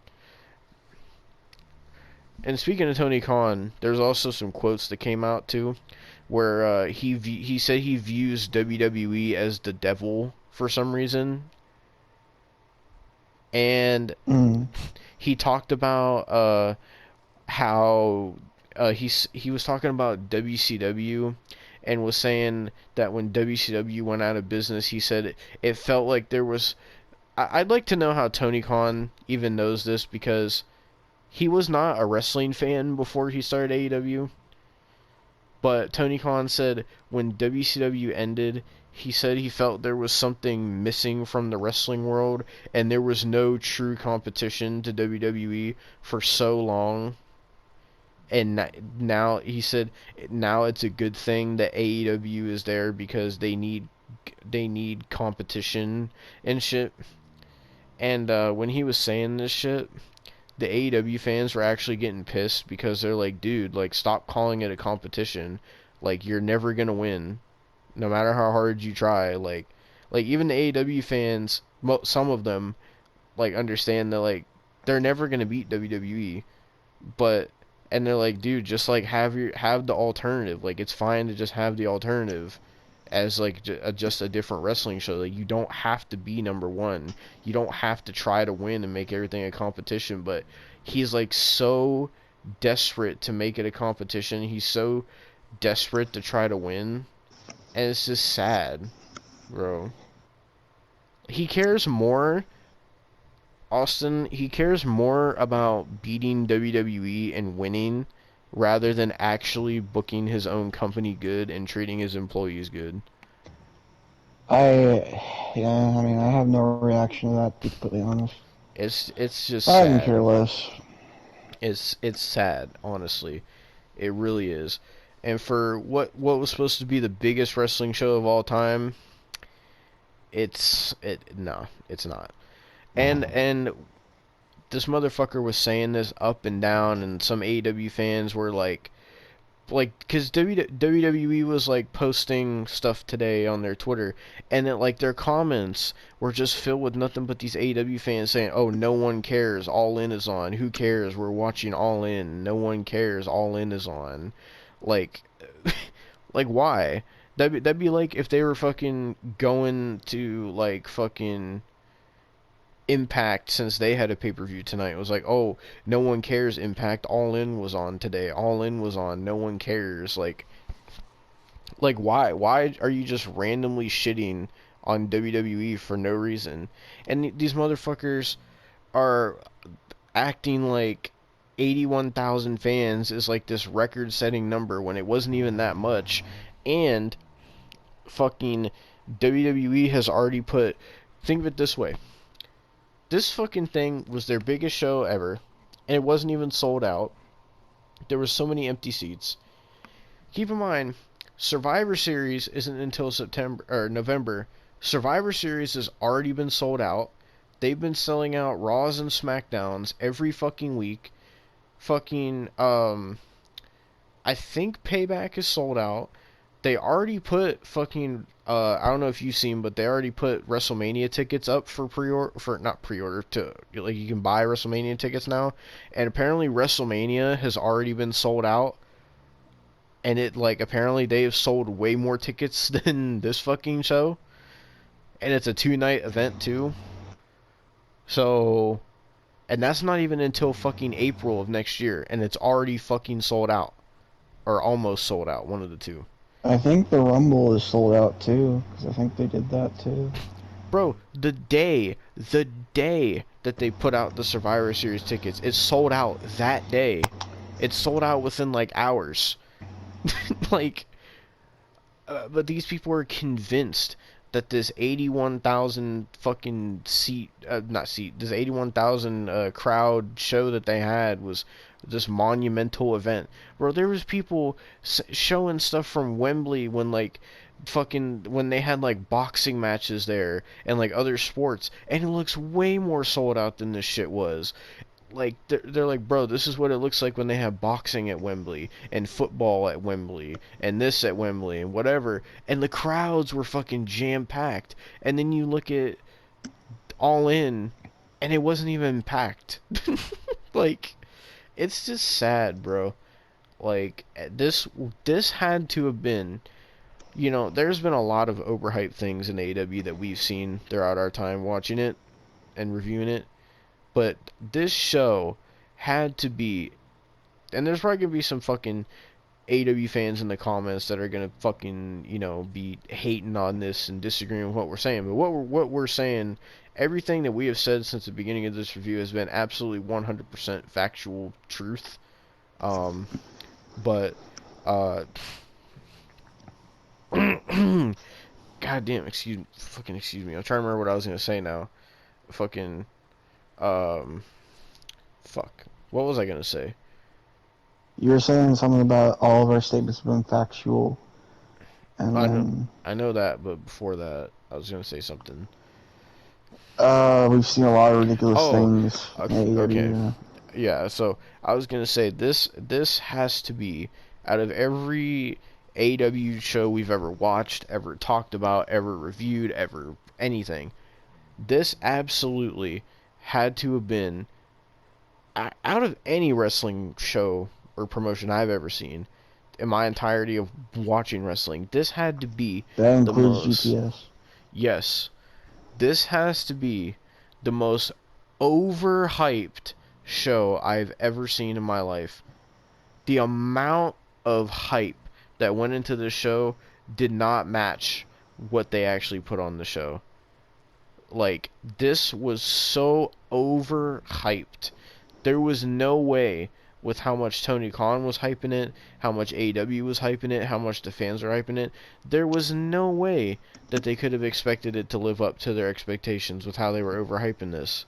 And speaking of Tony Khan, there's also some quotes that came out too, where he said he views WWE as the devil for some reason, and he talked about how he was talking about WCW, and was saying that when WCW went out of business, he said it felt like there was. I'd like to know how Tony Khan even knows this, because he was not a wrestling fan before he started AEW, But Tony Khan said when WCW ended, he said he felt there was something missing from the wrestling world, and there was no true competition to WWE for so long. And now he said now it's a good thing that AEW is there because they need competition and shit. And when he was saying this shit, the AEW fans were actually getting pissed because they're like, dude, like, stop calling it a competition. Like, you're never gonna win, no matter how hard you try. Like even the AEW fans, some of them, like, understand that, like, they're never gonna beat WWE, but and they're like, dude, just like have the alternative. Like, it's fine to just have the alternative as like just a different wrestling show. Like, you don't have to be number one. You don't have to try to win and make everything a competition. But he's like so desperate to make it a competition. He's so desperate to try to win, and it's just sad, bro. He cares more, Austin. He cares more about beating WWE and winning rather than actually booking his own company good and treating his employees good. Yeah, I mean, I have no reaction to that, to be completely honest. It's just I can care sad. less. It's sad, honestly. It really is. And for what was supposed to be the biggest wrestling show of all time, no, it's not. And this motherfucker was saying this up and down, and some AEW fans were like, because WWE was like posting stuff today on their Twitter, and it, like, their comments were just filled with nothing but these AEW fans saying, "Oh, no one cares. All In is on. Who cares? We're watching All In. No one cares. All In is on." Like, like, why? That'd be like if they were fucking going to like fucking Impact, since they had a pay-per-view tonight. It was like, oh, no one cares. Impact. All In was on today. All In was on. No one cares. Like, why? Why are you just randomly shitting on WWE for no reason? And these motherfuckers are acting like 81,000 fans is like this record-setting number when it wasn't even that much. And fucking WWE has already put. Think of it this way. This fucking thing was their biggest show ever, and it wasn't even sold out. There were so many empty seats. Keep in mind, Survivor Series isn't until September or November. Survivor Series has already been sold out. They've been selling out Raws and SmackDowns every fucking week. Fucking I think Payback is sold out. They already put fucking I don't know if you've seen, but they already put WrestleMania tickets up for pre-order, for not pre-order, to like, you can buy WrestleMania tickets now, and apparently WrestleMania has already been sold out, and it, like, apparently they have sold way more tickets than this fucking show, and it's a 2-night event too. So, and that's not even until fucking April of next year, and it's already fucking sold out, or almost sold out, one of the two. I think the Rumble is sold out too, because I think they did that too. Bro, the day that they put out the Survivor Series tickets, it sold out that day. It sold out within like hours. Like, but these people are convinced that this 81,000 fucking seat, not seat, this 81,000 crowd show that they had was this monumental event. Bro, there was people showing stuff from Wembley when, like, fucking, when they had like boxing matches there and like other sports, and it looks way more sold out than this shit was. Like, they're like, bro, this is what it looks like when they have boxing at Wembley and football at Wembley and this at Wembley and whatever, and the crowds were fucking jam packed. And then you look at All In, and it wasn't even packed. Like, it's just sad, bro. Like, this had to have been, there's been a lot of overhyped things in AEW that we've seen throughout our time watching it and reviewing it, but this show had to be, and there's probably gonna be some fucking AEW fans in the comments that are gonna fucking, be hating on this and disagreeing with what we're saying. But what we're saying, everything that we have said since the beginning of this review has been absolutely 100% factual truth. But uh, God damn, excuse me. I'm trying to remember what I was gonna say now. Fucking, um, fuck. What was I gonna say? You were saying something about all of our statements being factual, and I know, then I know that, but before that, I was gonna say something. we've seen a lot of ridiculous Oh, things in okay. AEW. Yeah, so I was gonna say this has to be out of every AEW show we've ever watched, ever talked about, ever reviewed, ever anything. This absolutely had to have been out of any wrestling show or promotion I've ever seen in my entirety of watching wrestling. This had to be That the includes most GPS. yes, this has to be the most overhyped show I've ever seen in my life. The amount of hype that went into this show did not match what they actually put on the show. Like, this was so overhyped. There was no way, with how much Tony Khan was hyping it, how much AEW was hyping it, how much the fans are hyping it, there was no way that they could have expected it to live up to their expectations with how they were overhyping this.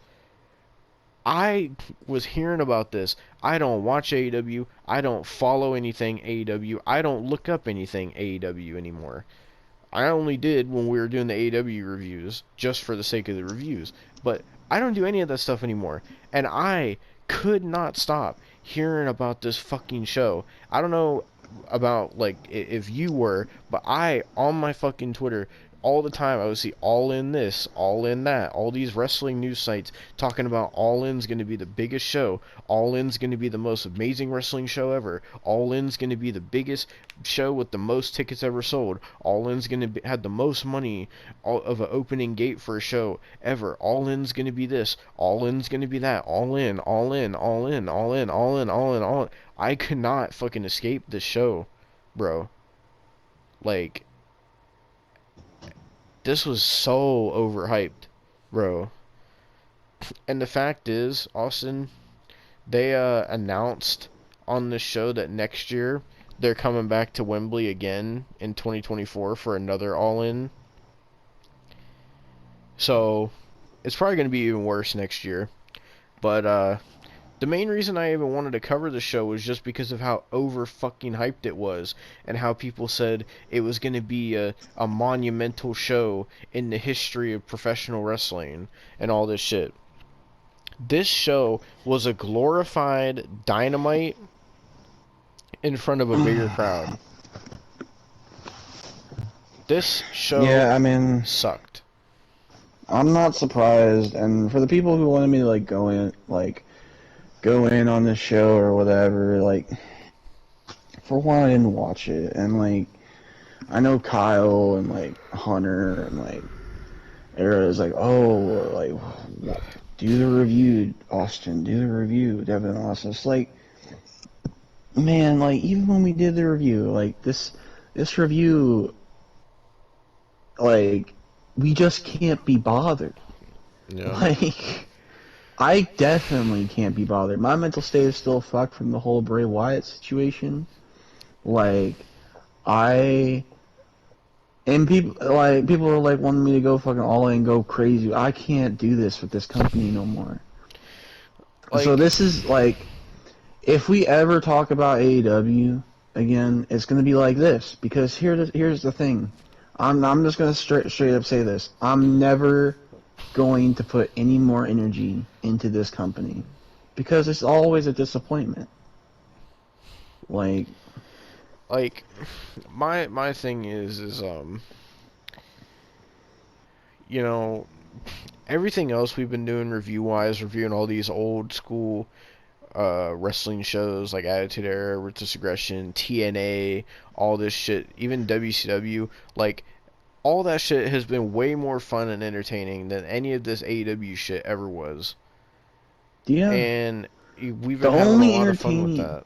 I was hearing about this. I don't watch AEW. I don't follow anything AEW. I don't look up anything AEW anymore. I only did when we were doing the AEW reviews, just for the sake of the reviews. But I don't do any of that stuff anymore. And I could not stop hearing about this fucking show. I don't know about, like, if you were, but I, on my fucking Twitter, all the time I would see All In this, All In that, all these wrestling news sites talking about All In's going to be the biggest show, All In's going to be the most amazing wrestling show ever, All In's going to be the biggest show with the most tickets ever sold, All In's going to have the most money of an opening gate for a show ever, All In's going to be this, All In's going to be that, All In, All In, All In, All In, All In, All In, All In. I could not fucking escape this show, bro. Like, this was so overhyped, bro. And the fact is, Austin, they announced on the show that next year they're coming back to Wembley again in 2024 for another All In. So it's probably going to be even worse next year. But the main reason I even wanted to cover the show was just because of how over fucking hyped it was, and how people said it was going to be a monumental show in the history of professional wrestling and all this shit. This show was a glorified Dynamite in front of a bigger crowd. This show Yeah, I mean, sucked. I'm not surprised. And for the people who wanted me to go in on this show or whatever, like, for one, I didn't watch it, and I know Kyle and Hunter and Era is oh, do the review, Austin, do the review, Devon, Austin. It's man, even when we did the review, this review, we just can't be bothered. Yeah. I definitely can't be bothered. My mental state is still fucked from the whole Bray Wyatt situation. And people are wanting me to go fucking all in, go crazy. I can't do this with this company no more. So this is if we ever talk about AEW again, it's gonna be like this, because here's the thing. I'm just gonna straight up say this. I'm never going to put any more energy into this company, because it's always a disappointment. My thing is you know, everything else we've been doing review wise, reviewing all these old school wrestling shows like Attitude Era, Ruthless Aggression, TNA, all this shit, even WCW, all that shit has been way more fun and entertaining than any of this AEW shit ever was. Yeah. And we've been having a lot of fun with that.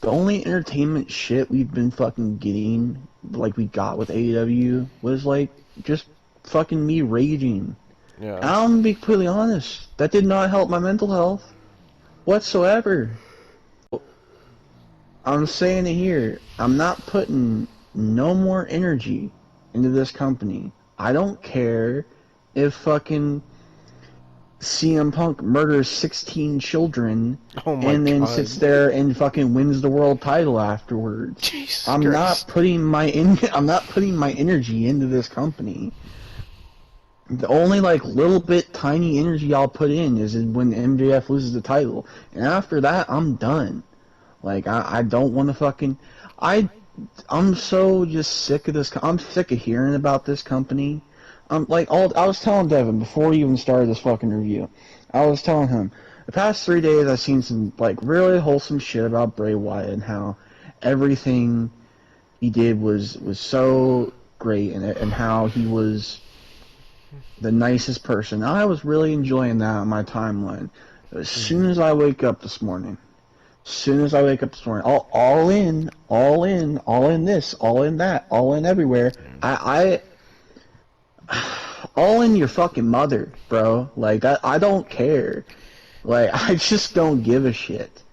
The only entertainment shit we've been fucking getting, we got with AEW, was just fucking me raging. Yeah. And I'm gonna be completely honest, that did not help my mental health whatsoever. I'm saying it here, I'm not putting no more energy into this company. I don't care if fucking CM Punk murders 16 children Oh my and then god. sits there and fucking wins the world title afterwards. Jesus I'm Christ. not putting my energy into this company. The only like little bit tiny energy I'll put in is when MJF loses the title, and after that I'm done. Like I don't want to fucking I'm so just sick of this. I'm sick of hearing about this company. I was telling Devon before we even started this fucking review. I was telling him the past 3 days I've seen some like really wholesome shit about Bray Wyatt and how everything he did was so great and how he was the nicest person. I was really enjoying that on my timeline. As soon as I wake up this morning, all in this, all in that, all in everywhere. All in your fucking mother, bro. Like, I don't care. Like, I just don't give a shit.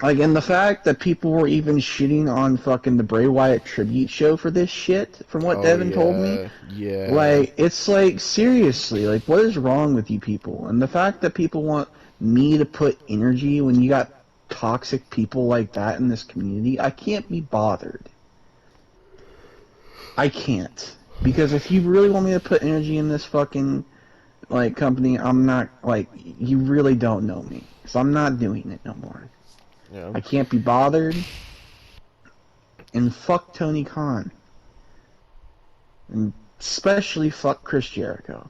Like, and the fact that people were even shitting on fucking the Bray Wyatt tribute show for this shit, from what Oh Devin told me, yeah. like, it's like, seriously, like, what is wrong with you people? And the fact that people want me to put energy when you got toxic people like that in this community, I can't be bothered. I can't. Because if you really want me to put energy in this fucking, like, company, I'm not, like, you really don't know me. So I'm not doing it no more. Yeah. I can't be bothered. And fuck Tony Khan. And especially fuck Chris Jericho.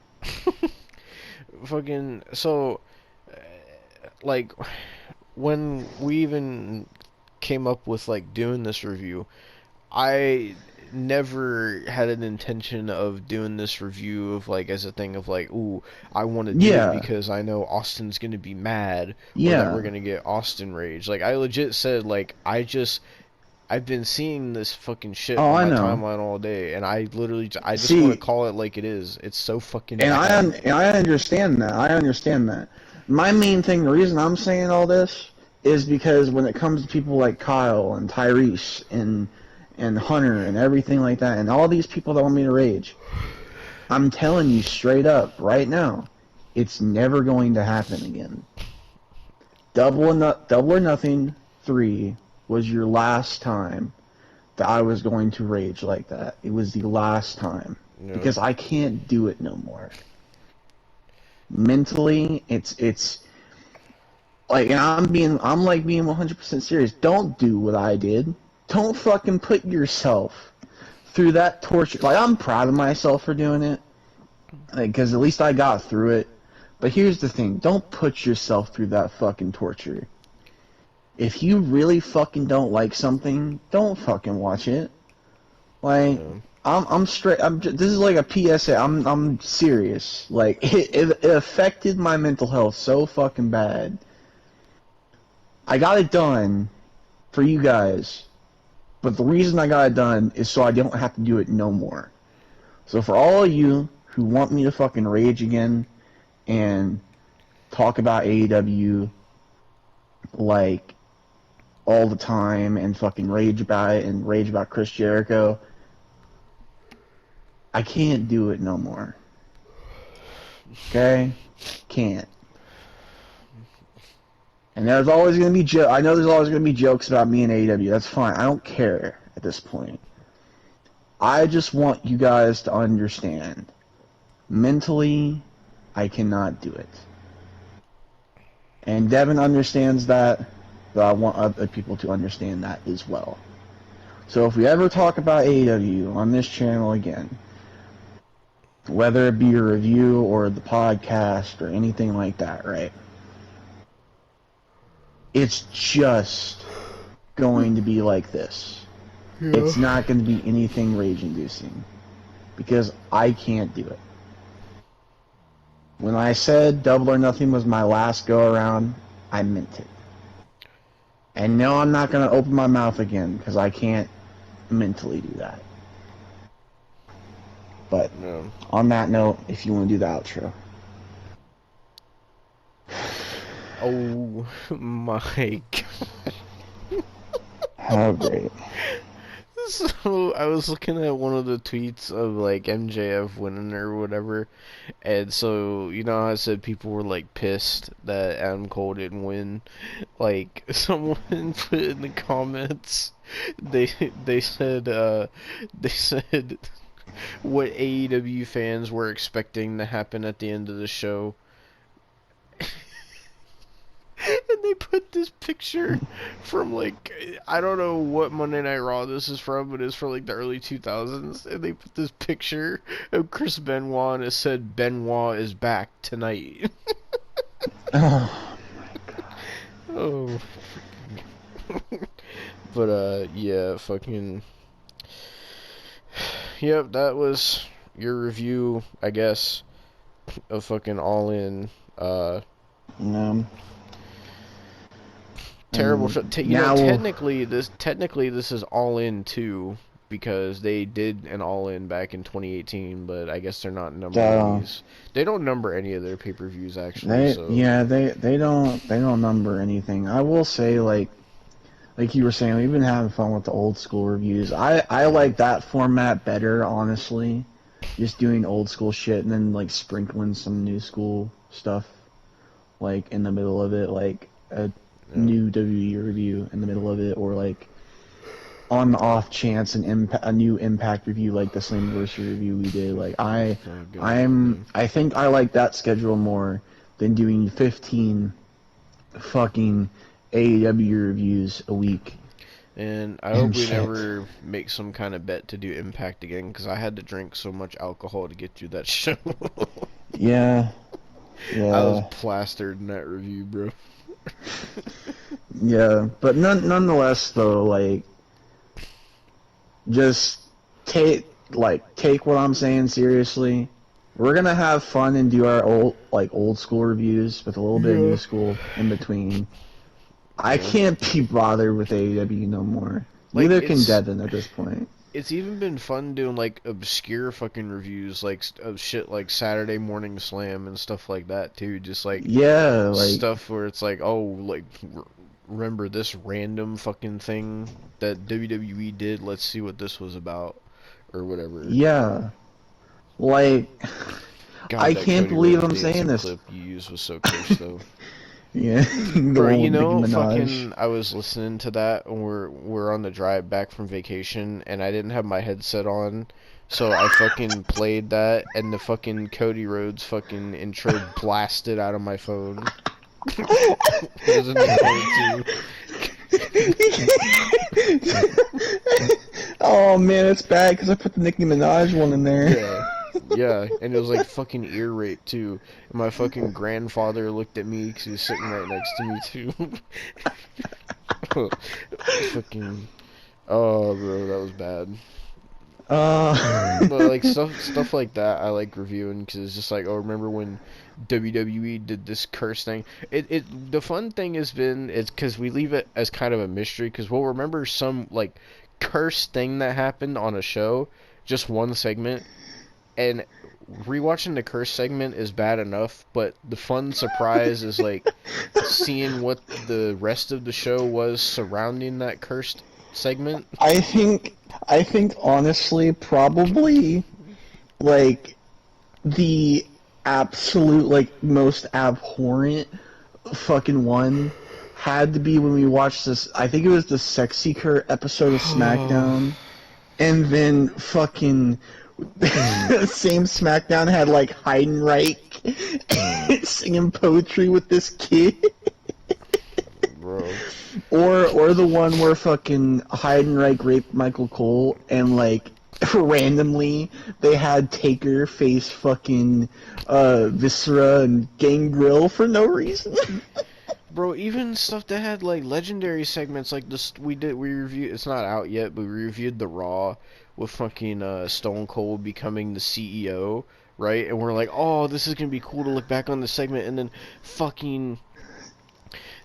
Fucking so like when we even came up with like doing this review, I never had an intention of doing this review of like as a thing of like, ooh, I want to do it Yeah. because I know Austin's gonna be mad or that we're Yeah. gonna get Austin rage. Like I legit said like I've been seeing this fucking shit Oh, on I my know. timeline all day, and I just want to See, call it like it is. It's so fucking and bad. I understand that. I understand that. My main thing, the reason I'm saying all this is because when it comes to people like Kyle and Tyrese and Hunter and everything like that, and all these people that want me to rage, I'm telling you straight up right now, it's never going to happen again. Double or Nothing 3 was your last time that I was going to rage like that. It was the last time No. because I can't do it no more. Mentally, it's like, and I'm like being 100% serious. Don't do what I did. Don't fucking put yourself through that torture. Like, I'm proud of myself for doing it, because at least I got through it. But here's the thing: don't put yourself through that fucking torture. If you really fucking don't like something, don't fucking watch it. Like, No. I'm straight. This is like a PSA. I'm serious. Like, it affected my mental health so fucking bad. I got it done for you guys, but the reason I got it done is so I don't have to do it no more. So for all of you who want me to fucking rage again and talk about AEW like all the time and fucking rage about it and rage about Chris Jericho, I can't do it no more. Okay? Can't. And there's always going to be I know there's always going to be jokes about me and AEW. That's fine. I don't care at this point. I just want you guys to understand. Mentally, I cannot do it. And Devin understands that, but I want other people to understand that as well. So if we ever talk about AEW on this channel again, whether it be a review or the podcast or anything like that, right? It's just going to be like this. Yeah. It's not going to be anything rage-inducing because I can't do it. When I said Double or Nothing was my last go-around, I meant it. And no, I'm not going to open my mouth again because I can't mentally do that. But No. on that note, if you want to do the outro. Oh my god. How great. So I was looking at one of the tweets of like MJF winning or whatever, and so you know how I said people were like pissed that Adam Cole didn't win. Like someone put in the comments, they they said they said what AEW fans were expecting to happen at the end of the show. And they put this picture from like I don't know what Monday Night Raw this is from, but it's from like the early 2000s. And they put this picture of Chris Benoit and it said Benoit is back tonight. Oh, Oh, but yeah, fucking yep. That was your review, I guess, of fucking All In. no. Terrible And shit. You know, now we'll, technically this is All In too because they did an All In back in 2018, but I guess they're not numbering these. They don't number any of their pay-per-views actually, they so yeah they don't number anything. I will say like you were saying, we've been having fun with the old school reviews. I like that format better, honestly. Just doing old school shit and then like sprinkling some new school stuff like in the middle of it, like a yeah. new WWE review in the middle of it, or like on the off chance a new Impact review like the Slammiversary review we did. Like I think I like that schedule more than doing 15 fucking AEW reviews a week. And I hope And we shit. never make some kind of bet to do Impact again because I had to drink so much alcohol to get through that show. Yeah, I was yeah, plastered in that review, bro. yeah. But nonetheless, though, like, just take what I'm saying seriously. We're gonna have fun and do our old school reviews with a little bit of Yeah. new school in between. I Yeah. can't be bothered with AEW no more. Like Neither can Devon at this point. it's even been fun doing like obscure fucking reviews like of shit like Saturday Morning Slam and stuff like that too. Just like Yeah, like stuff where it's like, oh, like remember this random fucking thing that WWE did? Let's see what this was about or whatever. yeah, like God, I that can't Cody believe Rhodes I'm saying dancing this. clip you used was so cursed though. Yeah, the Bro, one you with Nicki know, Minaj. fucking, I was listening to that when we're on the drive back from vacation, and I didn't have my headset on, so I fucking played that, and the fucking Cody Rhodes fucking intro blasted out of my phone. It was in the car Oh man, it's bad because I put the Nicki Minaj one in too. there. Yeah. Yeah, and it was like fucking ear rape too. And my fucking grandfather looked at me because he was sitting right next to me too. Fucking, oh, bro, that was bad. But like stuff like that, I like reviewing because it's just like, oh, remember when WWE did this curse thing? The fun thing has been it's because we leave it as kind of a mystery because we'll remember some like curse thing that happened on a show, just one segment, and rewatching the curse segment is bad enough, but the fun surprise is like seeing what the rest of the show was surrounding that cursed segment. I think honestly, probably like the absolute like most abhorrent fucking one had to be when we watched this. I think it was the Sexy Kurt episode of SmackDown, and then fucking same SmackDown had like Heidenreich singing poetry with this kid. Bro. Or the one where fucking Heidenreich raped Michael Cole and like randomly they had Taker face fucking Viscera and Gangrel for no reason. Bro, even stuff that had like legendary segments like this we reviewed it's not out yet, but we reviewed the Raw with fucking Stone Cold becoming the CEO, right? And we're like, "Oh, this is going to be cool to look back on the segment." And then fucking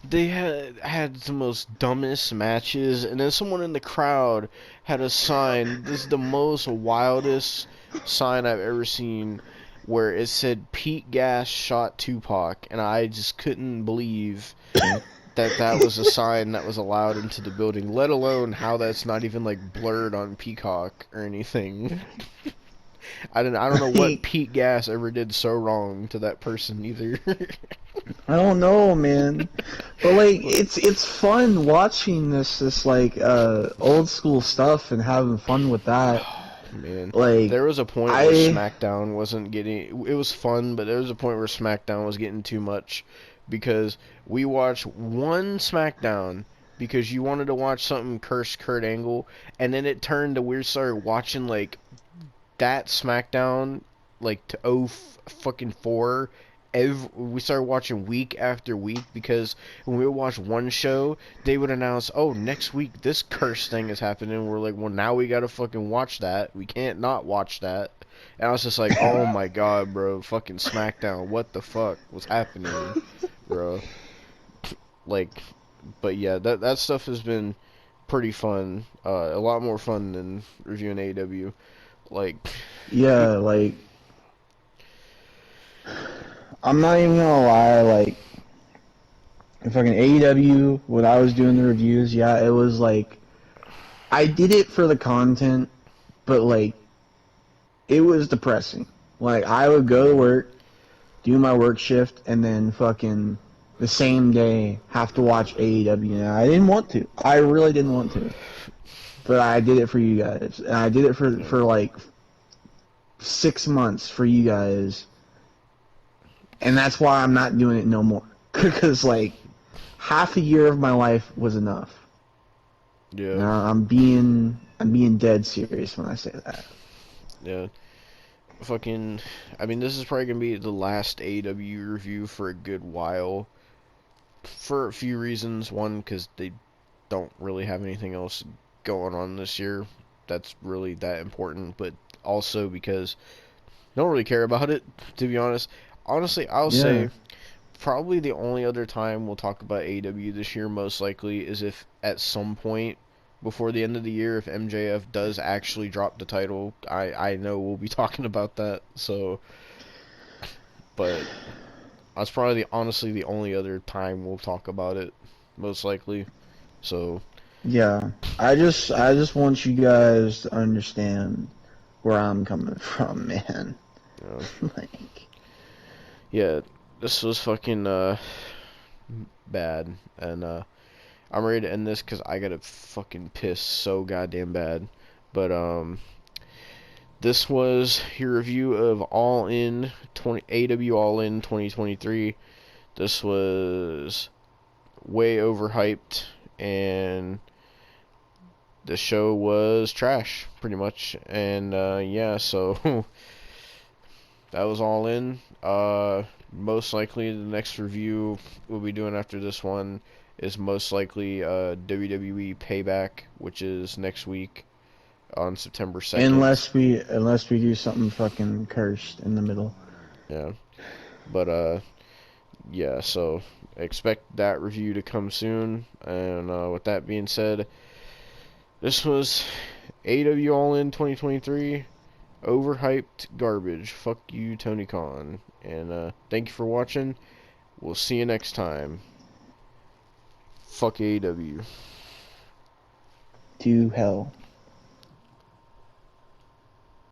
they had the most dumbest matches, and then someone in the crowd had a sign. This is the most wildest sign I've ever seen, where it said Pete Gas shot Tupac, and I just couldn't believe that was a sign that was allowed into the building, let alone how that's not even like blurred on Peacock or anything. I don't know what Like, Pete Gas ever did so wrong to that person either. I don't know, man. But like But, it's fun watching this like old school stuff and having fun with that. man, Like there was a point where I SmackDown wasn't getting. It was fun, but there was a point where SmackDown was getting too much because we watched one SmackDown because you wanted to watch something curse Kurt Angle, and then it turned to we started watching like that SmackDown like to fucking 4. We started watching week after week because when we would watch one show, they would announce, "Oh, next week this curse thing is happening." We're like, "Well, now we gotta fucking watch that. We can't not watch that." And I was just like, "Oh my god, bro, fucking SmackDown, what the fuck was happening, bro?" Like, but yeah, that stuff has been pretty fun. A lot more fun than reviewing AEW. Like, yeah, like I'm not even gonna lie, like fucking AEW when I was doing the reviews, yeah, it was like I did it for the content, but like it was depressing. Like I would go to work, do my work shift, and then fucking the same day have to watch AEW. And I didn't want to. I really didn't want to. But I did it for you guys. And I did it for like 6 months for you guys. And that's why I'm not doing it no more. Because like half a year of my life was enough. yeah, Now I'm being dead serious when I say that. yeah. Fucking, I mean, this is probably gonna be the last AEW review for a good while. For a few reasons. One, because they don't really have anything else going on this year that's really that important. But also because I don't really care about it, to be honest. Honestly, I'll Yeah. say probably the only other time we'll talk about AEW this year, most likely, is if at some point before the end of the year, if MJF does actually drop the title. I know we'll be talking about that. So, but that's probably honestly the only other time we'll talk about it, most likely. So, Yeah. I just want you guys to understand where I'm coming from, man. you know, Like yeah, this was fucking bad, and I'm ready to end this because I gotta fucking piss so goddamn bad. But this was your review of All In 20 AW All In 2023. This was way overhyped, and the show was trash, pretty much. And yeah, so that was All In. Most likely the next review we'll be doing after this one is most likely WWE Payback, which is next week on September 2nd. unless we do something fucking cursed in the middle. Yeah. But yeah, so expect that review to come soon. And with that being said, this was AW All In 2023. Overhyped garbage. Fuck you, Tony Khan. And thank you for watching. We'll see you next time. Fuck AW. To hell.